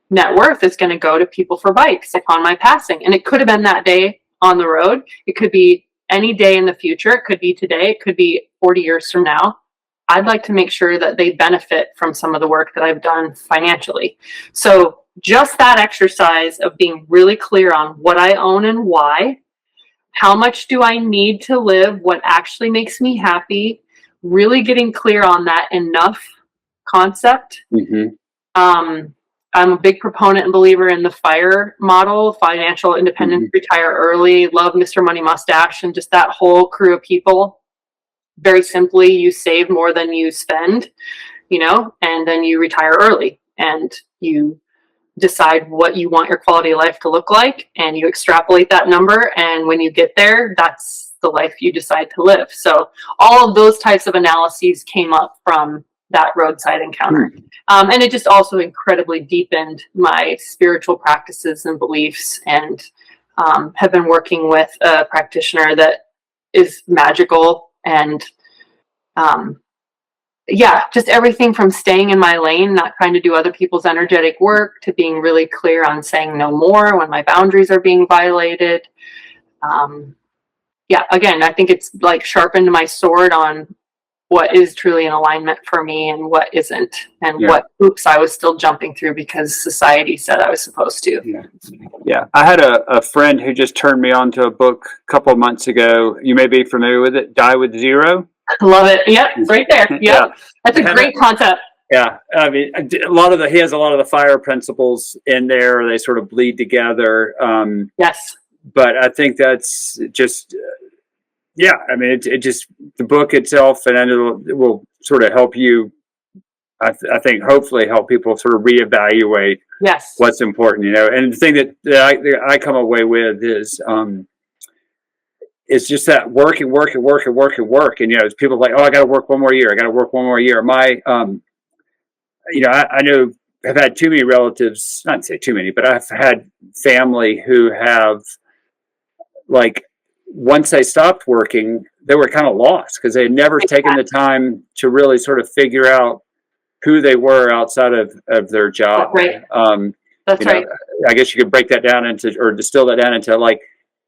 net worth is going to go to People for Bikes upon my passing. And it could have been that day on the road. It could be any day in the future. It could be today. It could be 40 years from now. I'd like to make sure that they benefit from some of the work that I've done financially. So just that exercise of being really clear on what I own and why, how much do I need to live, what actually makes me happy, really getting clear on that enough concept. I'm a big proponent and believer in the FIRE model, financial independence, retire early, love Mr. Money Mustache, and just that whole crew of people. Very simply, you save more than you spend, and then you retire early, and you decide what you want your quality of life to look like, and you extrapolate that number, and when you get there, that's the life you decide to live. So all of those types of analyses came up from that roadside encounter. And it just also incredibly deepened my spiritual practices and beliefs, and have been working with a practitioner that is magical. And yeah, just everything from staying in my lane, not trying to do other people's energetic work, to being really clear on saying no more when my boundaries are being violated. Yeah, again, I think it's like sharpened my sword on what is truly in alignment for me and what isn't, and what hoops I was still jumping through because society said I was supposed to. Yeah. I had a friend who just turned me on to a book a couple of months ago. You may be familiar with it, Die with Zero. Love it. Yep, right there. Yep. Yeah. That's a great concept. Yeah, I mean, he has a lot of the fire principles in there. They sort of bleed together. Yes. But I think that's just, I mean, it just, the book itself, and it will sort of help you, I think, hopefully help people sort of reevaluate what's important, And the thing that I come away with is, it's just that work. And, people are like, oh, I got to work one more year. My, I know I've had too many relatives, not to say too many, but I've had family who have, like, once they stopped working, they were kind of lost because they had never taken the time to really sort of figure out who they were outside of their job. That's right. I guess you could break that down or distill that down into, like,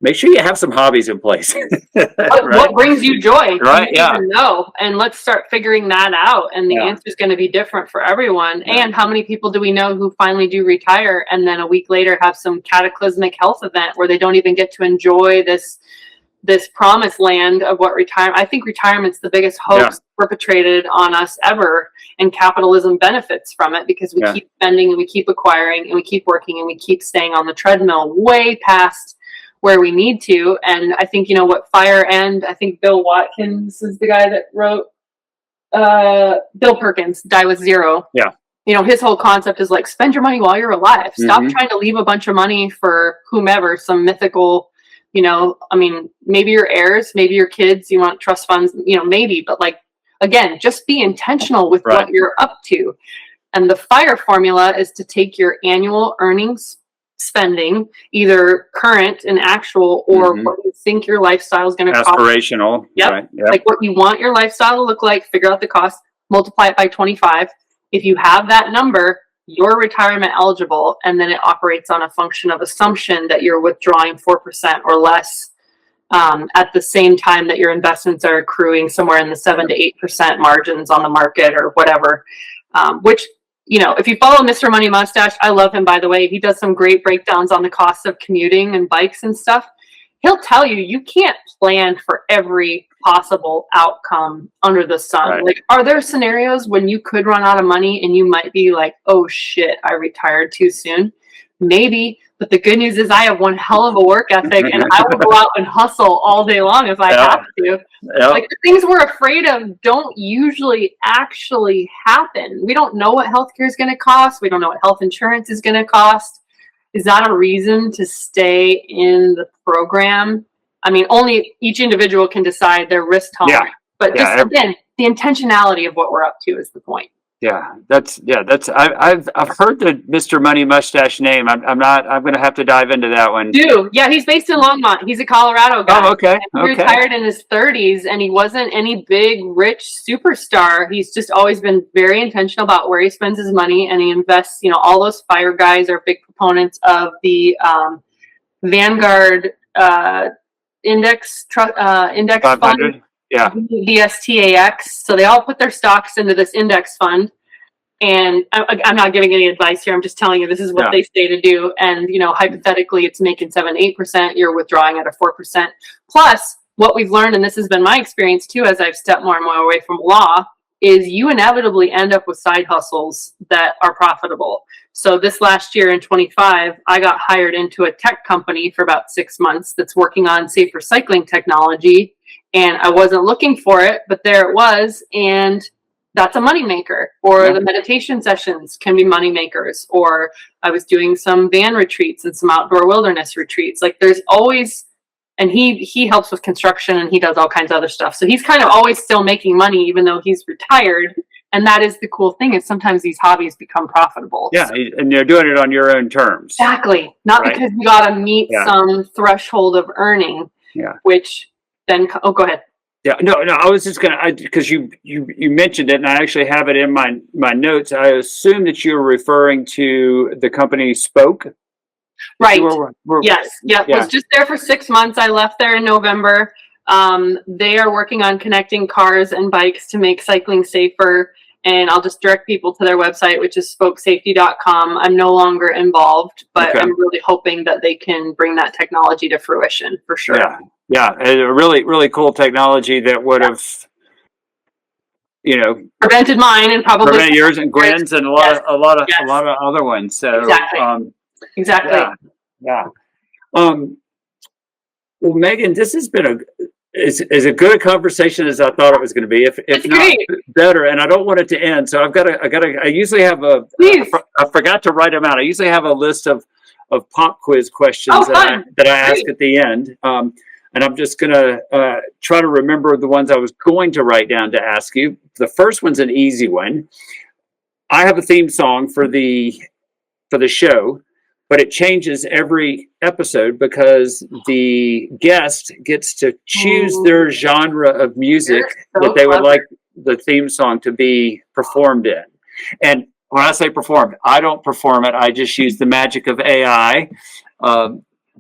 make sure you have some hobbies in place. What brings you joy? Right. Yeah. No. And let's start figuring that out. And the answer is going to be different for everyone. Yeah. And how many people do we know who finally do retire and then a week later have some cataclysmic health event where they don't even get to enjoy this promised land of what retirement? I think retirement's the biggest hoax perpetrated on us ever, and capitalism benefits from it because we keep spending and we keep acquiring and we keep working and we keep staying on the treadmill way past where we need to. And I think, I think Bill Watkins is the guy that wrote Bill Perkins, Die with Zero. Yeah. His whole concept is like, spend your money while you're alive. Stop trying to leave a bunch of money for whomever, some mythical, maybe your heirs, maybe your kids, you want trust funds, maybe, but like, again, just be intentional with what you're up to. And the FIRE formula is to take your annual earnings, spending, either current and actual, or what you think your lifestyle is going to cost. Aspirational. Yep. Right. Yep. Like what you want your lifestyle to look like, figure out the cost, multiply it by 25. If you have that number, you're retirement eligible, and then it operates on a function of assumption that you're withdrawing 4% or less at the same time that your investments are accruing somewhere in the 7 to 8% margins on the market or whatever, which, if you follow Mr. Money Mustache, I love him, by the way. He does some great breakdowns on the cost of commuting and bikes and stuff. He'll tell you, you can't plan for every possible outcome under the sun. Right. Like, are there scenarios when you could run out of money and you might be like, oh shit, I retired too soon? Maybe. But the good news is I have one hell of a work ethic and I will go out and hustle all day long if I have to. Like, the things we're afraid of don't usually actually happen. We don't know what healthcare is going to cost. We don't know what health insurance is going to cost. Is that a reason to stay in the program? I mean, only each individual can decide their risk tolerance. Yeah. But just again, the intentionality of what we're up to is the point. Yeah, I've heard the Mr. Money Mustache name. I'm going to have to dive into that one. Yeah, he's based in Longmont. He's a Colorado guy. Oh, okay. He retired in his 30s, and he wasn't any big, rich superstar. He's just always been very intentional about where he spends his money, and he invests. All those FIRE guys are big proponents of the Vanguard index fund. Yeah. VSTAX. So they all put their stocks into this index fund. And I'm not giving any advice here. I'm just telling you this is what they say to do. And, hypothetically, it's making 7-8%. You're withdrawing at a 4%. Plus, what we've learned, and this has been my experience too, as I've stepped more and more away from law, is you inevitably end up with side hustles that are profitable. So this last year in 25, I got hired into a tech company for about 6 months that's working on safer cycling technology. And I wasn't looking for it, but there it was. And that's a moneymaker. Or the meditation sessions can be moneymakers. Or I was doing some van retreats and some outdoor wilderness retreats. Like, there's always, and he helps with construction and he does all kinds of other stuff. So he's kind of always still making money, even though he's retired. And that is the cool thing, is sometimes these hobbies become profitable. Yeah, and you're doing it on your own terms. Exactly. Not because you got to meet some threshold of earning, which then, oh, go ahead. Yeah, no, I was just gonna, because you mentioned it, and I actually have it in my notes. I assume that you're referring to the company Spoke. Right. Yes. Yeah. Was just there for 6 months. I left there in November. They are working on connecting cars and bikes to make cycling safer. And I'll just direct people to their website, which is spokesafety.com. I'm no longer involved, but I'm really hoping that they can bring that technology to fruition for sure. Yeah. A really, really cool technology that would have, prevented mine and probably prevent yours and Gwen's and a lot of other ones. So exactly. Yeah. Well, Megan, this has been is a good a conversation as I thought it was going to be, if not better. And I don't want it to end. So I usually have I forgot to write them out. I usually have a list of pop quiz questions that I ask at the end. And I'm just going to try to remember the ones I was going to write down to ask you. The first one's an easy one. I have a theme song for the show, but it changes every episode because the guest gets to choose their genre of music that they would like the theme song to be performed in. And when I say performed, I don't perform it. I just use the magic of AI.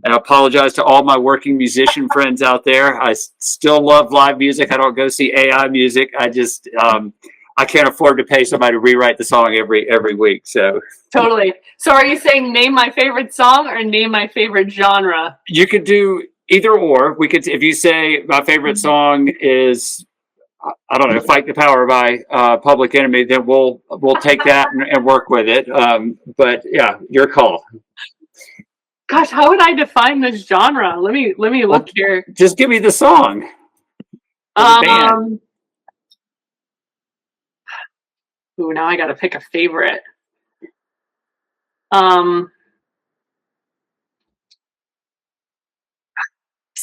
And I apologize to all my working musician friends out there. I still love live music. I don't go see AI music. I just I can't afford to pay somebody to rewrite the song every week. So totally. So are you saying name my favorite song or name my favorite genre? You could do either or. We could, if you say my favorite song is, I don't know, "Fight the Power" by Public Enemy, then we'll take that and work with it. But yeah, your call. Gosh, how would I define this genre? Let me look here. Just give me the song. Ooh, now I got to pick a favorite. So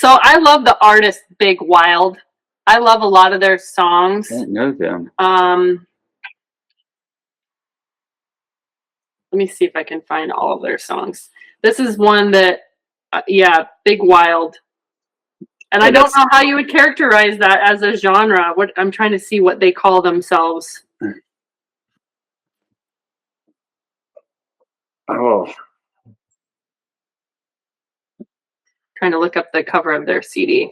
I love the artist Big Wild. I love a lot of their songs. I don't know them. Let me see if I can find all of their songs. This is one that, Big Wild. And I don't know how you would characterize that as a genre. I'm trying to see what they call themselves. Oh. Trying to look up the cover of their CD.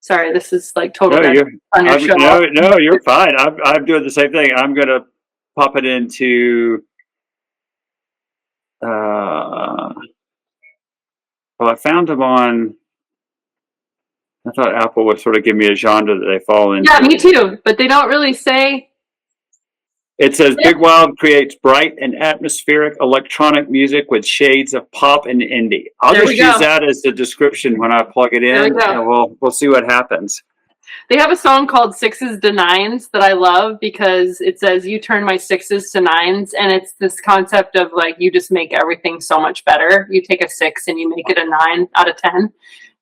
Sorry, this is like total. No, you're fine. I'm doing the same thing. I'm gonna pop it into. Well, I found them on. I thought Apple would sort of give me a genre that they fall into. Yeah, me too. But they don't really say. It says Big Wild creates bright and atmospheric electronic music with shades of pop and indie. I'll just use that as the description when I plug it in, and we'll see what happens. They have a song called "Sixes to Nines" that I love because it says you turn my sixes to nines, and it's this concept of like you just make everything so much better. You take a 6 and you make it a 9 out of 10.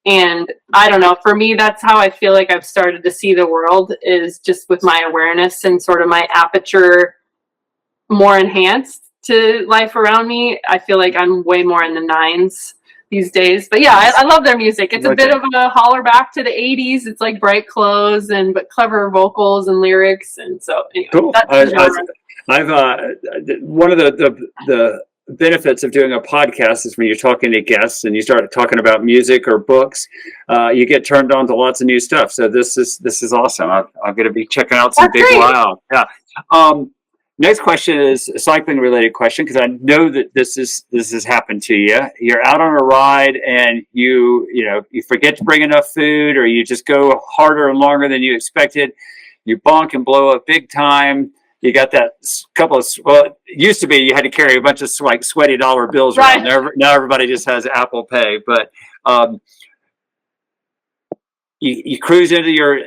And I don't know, for me, that's how I feel like I've started to see the world, is just with my awareness and sort of my aperture more enhanced to life around me. I feel like I'm way more in the 9s these days. But yeah, I love their music. It's a bit of a holler back to the 80s. It's like bright clothes but clever vocals and lyrics. And so anyway, cool. I've one of the benefits of doing a podcast is when you're talking to guests and you start talking about music or books, you get turned on to lots of new stuff. So this is awesome. I'm going to be checking out some Big Wild. Yeah. Next question is a cycling related question, because I know that this has happened to you. You're out on a ride and you forget to bring enough food, or you just go harder and longer than you expected. You bonk and blow up big time. You got that couple of, well, it used to be you had to carry a bunch of like sweaty dollar bills around. Now everybody just has Apple Pay. But you cruise into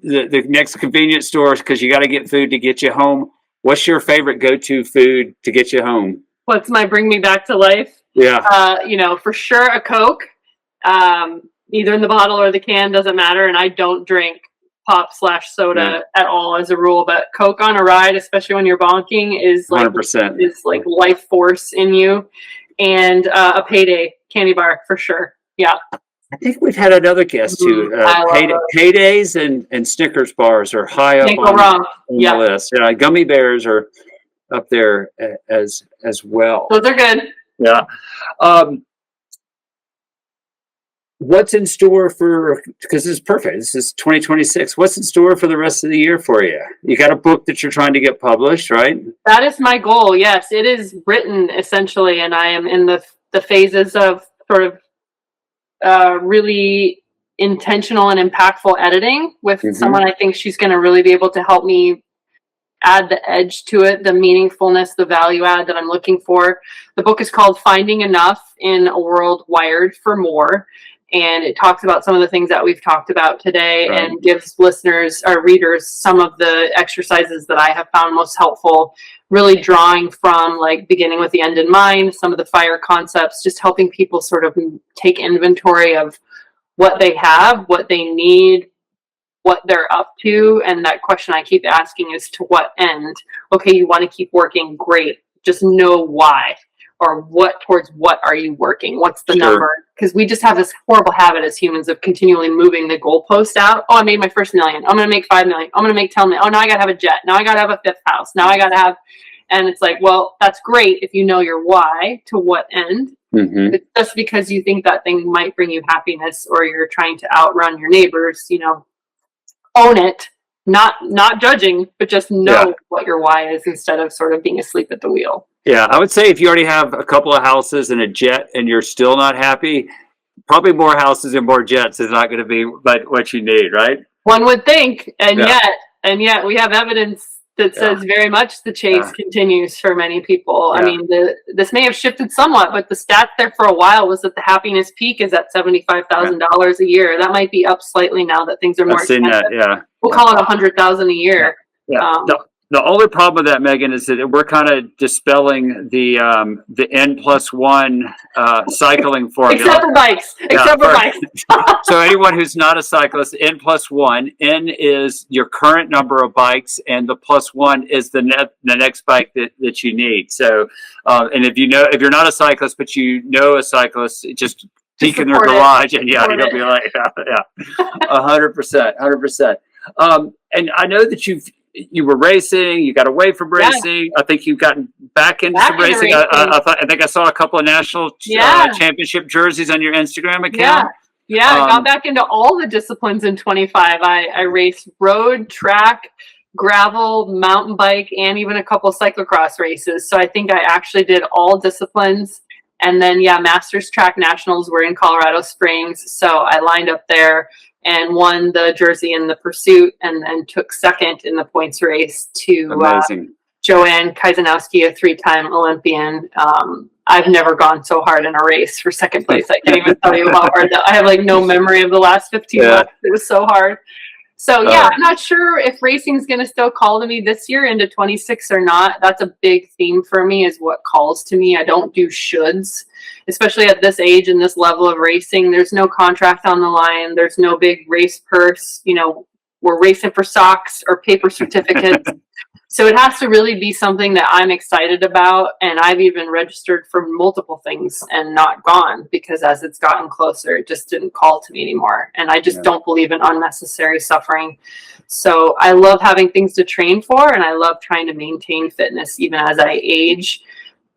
the next convenience store because you got to get food to get you home. What's your favorite go-to food to get you home? What's my bring me back to life? Yeah. For sure a Coke, either in the bottle or the can, doesn't matter. And I don't drink pop/soda at all as a rule, but Coke on a ride, especially when you're bonking, is like 100%. Is like life force in you. And a Payday candy bar for sure. Yeah. I think we've had another guest too. I love those. Paydays and Snickers bars are high up Can't go wrong. on Yeah. the list. Gummy bears are up there as well. Those are good. Yeah. What's in store because this is perfect. This is 2026. What's in store for the rest of the year for you? You got a book that you're trying to get published, right? That is my goal. Yes, it is written essentially, and I am in the phases of sort of really intentional and impactful editing with someone I think she's going to really be able to help me add the edge to it, the meaningfulness, the value add that I'm looking for. The book is called Finding Enough in a World Wired for More. And it talks about some of the things that we've talked about today and gives listeners or readers some of the exercises that I have found most helpful, really drawing from like beginning with the end in mind, some of the FIRE concepts, just helping people sort of take inventory of what they have, what they need, what they're up to. And that question I keep asking is to what end? Okay, you want to keep working, great. Just know why. Or towards what are you working? What's the number? Because we just have this horrible habit as humans of continually moving the goalpost out. Oh, I made my first $1 million. I'm going to make 5 million. I'm going to make 10 million. Oh, now I got to have a jet. Now I got to have a 5th house. Now I got to have, and it's like, well, that's great if you know your why, to what end. It's just because you think that thing might bring you happiness or you're trying to outrun your neighbors, own it. Not judging, but just know what your why is instead of sort of being asleep at the wheel. Yeah, I would say if you already have a couple of houses and a jet and you're still not happy, probably more houses and more jets is not going to be but what you need, right? One would think, and yet we have evidence that says very much the chase continues for many people. I mean, this may have shifted somewhat, but the stat there for a while was that the happiness peak is at $75,000 a year. That might be up slightly now that things are more expensive. I've seen that, We'll call it $100,000 a year. The only problem with that, Megan, is that we're kind of dispelling the N+1 cycling formula. Except for bikes. Except for bikes. So anyone who's not a cyclist, N+1. N is your current number of bikes, and the +1 is the next bike that you need. So, and if you're not a cyclist, but you know a cyclist, just peek in their garage, and you'll be like, 100%. And I know that you were racing, you got away from racing. I think you've gotten back into some racing. I think I saw a couple of national championship jerseys on your Instagram account. I got back into all the disciplines in 25. I raced road, track, gravel, mountain bike, and even a couple of cyclocross races. So I think I actually did all disciplines. And then, Masters Track Nationals were in Colorado Springs. So I lined up there and won the jersey in the pursuit and then took second in the points race to Joanne Kajzanowski, a 3-time Olympian. I've never gone so hard in a race for second place. I can't even tell you how hard that. I have no memory of the last 15 laps. It was so hard. So I'm not sure if racing is going to still call to me this year into 26 or not. That's a big theme for me, is what calls to me. I don't do shoulds, especially at this age and this level of racing. There's no contract on the line. There's no big race purse. We're racing for socks or paper certificates. So it has to really be something that I'm excited about. And I've even registered for multiple things and not gone because as it's gotten closer, it just didn't call to me anymore. And I just don't believe in unnecessary suffering. So I love having things to train for, and I love trying to maintain fitness even as I age.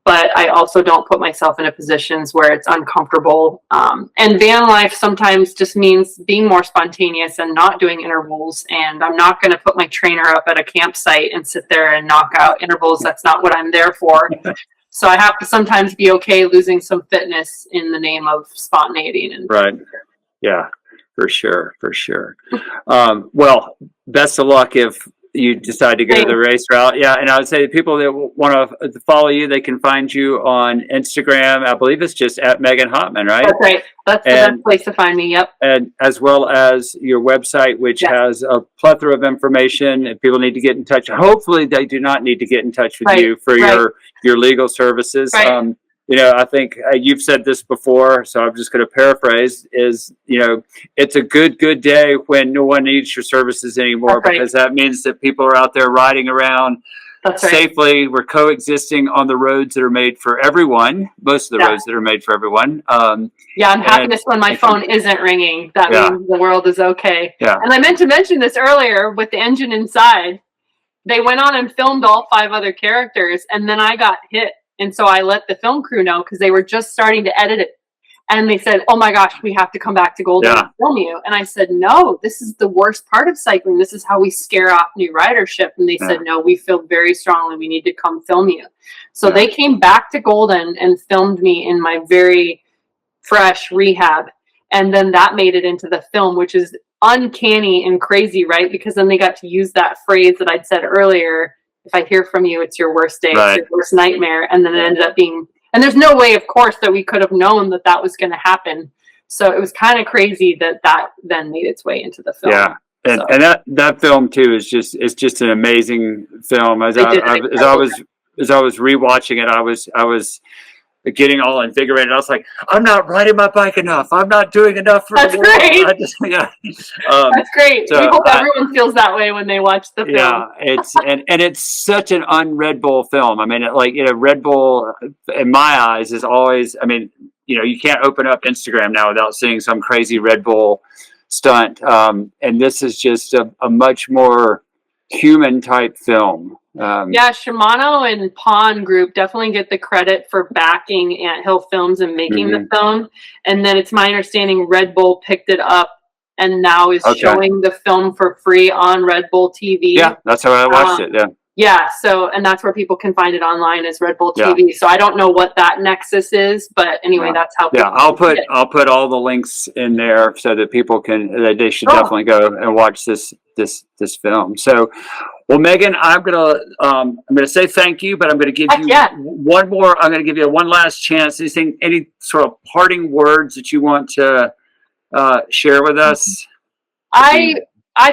But I also don't put myself into positions where it's uncomfortable. And van life sometimes just means being more spontaneous and not doing intervals. And I'm not going to put my trainer up at a campsite and sit there and knock out intervals. That's not what I'm there for. So I have to sometimes be okay losing some fitness in the name of spontaneity. Right. Yeah, for sure. Well, best of luck if you decide to go the race route. And I would say people that want to follow you, they can find you on Instagram. I believe it's just at Megan Hottman, right? That's right. That's the best place to find me. Yep. And as well as your website, which has a plethora of information, and people need to get in touch. Hopefully they do not need to get in touch with you for your legal services. Right. I think you've said this before, so I'm just going to paraphrase, is, it's a good day when no one needs your services anymore, because that means that people are out there riding around That's right. safely. We're coexisting on the roads that are made for everyone. Most of the roads that are made for everyone. Yeah, I'm happiest when my phone isn't ringing. That means the world is okay. Yeah. And I meant to mention this earlier with the engine inside. They went on and filmed all 5 other characters, and then I got hit. And so I let the film crew know because they were just starting to edit it. And they said, oh my gosh, we have to come back to Golden and film you. And I said, no, this is the worst part of cycling. This is how we scare off new ridership. And they said, no, we feel very strongly we need to come film you. So they came back to Golden and filmed me in my very fresh rehab. And then that made it into the film, which is uncanny and crazy, right? Because then they got to use that phrase that I'd said earlier, if I hear from you, it's your worst day, it's your worst nightmare. And then it ended up being, and there's no way, of course, that we could have known that that was going to happen. So it was kind of crazy that that then made its way into the film. Yeah. And that film too is just an amazing film. As I was rewatching it, I was getting all invigorated. I was like, I'm not riding my bike enough. I'm not doing enough for the world. That's great. So we hope everyone feels that way when they watch the film. Yeah, it's and it's such an un-Red Bull film. I mean, Red Bull in my eyes is always. I mean, you can't open up Instagram now without seeing some crazy Red Bull stunt. And this is just a much more human type film. Shimano and Pawn Group definitely get the credit for backing Anthill Films and making the film. And then it's my understanding Red Bull picked it up and now is showing the film for free on Red Bull TV. Yeah, that's how I watched it. Yeah, so, and that's where people can find it online as Red Bull TV. So I don't know what that nexus is, but anyway, that's how. I'll put all the links in there so that people they should definitely go and watch this film. So, well, Megan, I'm gonna say thank you, but I'm gonna give you one more. I'm gonna give you one last chance. Any sort of parting words that you want to share with us? I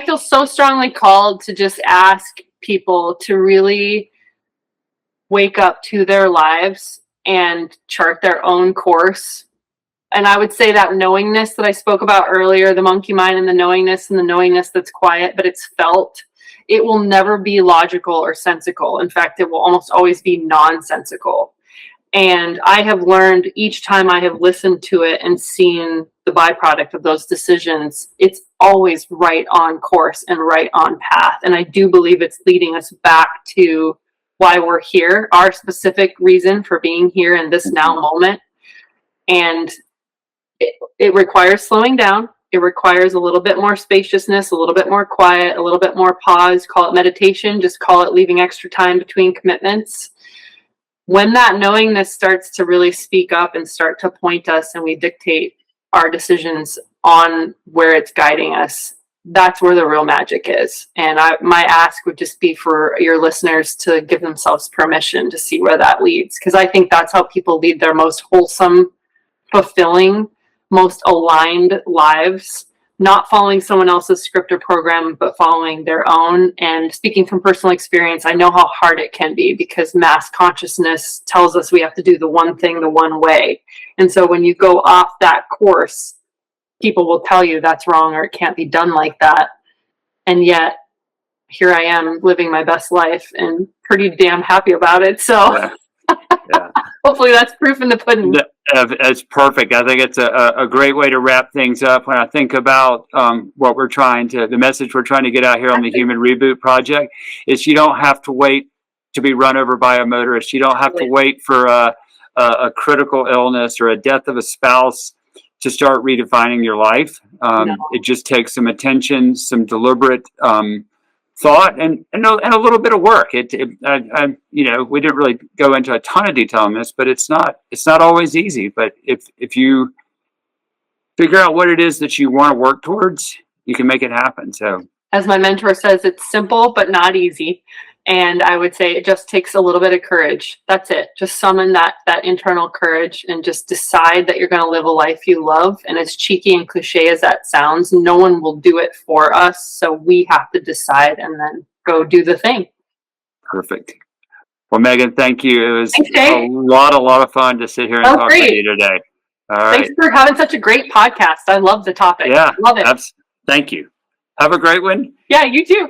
feel so strongly called to just ask people to really wake up to their lives and chart their own course. And I would say that knowingness that I spoke about earlier, the monkey mind and the knowingness that's quiet, but it's felt, it will never be logical or sensical. In fact, it will almost always be nonsensical. And I have learned each time I have listened to it and seen the byproduct of those decisions, it's always right on course and right on path. And I do believe it's leading us back to why we're here, our specific reason for being here in this now moment. And it requires slowing down. It requires a little bit more spaciousness, a little bit more quiet, a little bit more pause. Call it meditation, just call it leaving extra time between commitments. When that knowingness starts to really speak up and start to point us and we dictate our decisions on where it's guiding us, that's where the real magic is. And my ask would just be for your listeners to give themselves permission to see where that leads. Because I think that's how people lead their most wholesome, fulfilling, most aligned lives. Not following someone else's script or program, but following their own. And speaking from personal experience, I know how hard it can be because mass consciousness tells us we have to do the one thing the one way. And so when you go off that course, people will tell you that's wrong or it can't be done like that. And yet here I am living my best life and pretty damn happy about it. So hopefully that's proof in the pudding. It's perfect. I think it's a great way to wrap things up. When I think about the message we're trying to get out here on the Human Reboot Project is you don't have to wait to be run over by a motorist. You don't have to wait for a critical illness or a death of a spouse to start redefining your life. It just takes some attention, some deliberate thought, and a little bit of work. We didn't really go into a ton of detail on this, but it's not always easy. But if you figure out what it is that you want to work towards, you can make it happen. So, as my mentor says, it's simple but not easy. And I would say it just takes a little bit of courage. That's it. Just summon that internal courage and just decide that you're going to live a life you love. And as cheeky and cliche as that sounds, no one will do it for us. So we have to decide and then go do the thing. Perfect. Well, Megan, thank you. It was a lot of fun to sit here and talk to you today. All right. Thanks for having such a great podcast. I love the topic. Yeah. Love it. Thank you. Have a great one. Yeah, you too.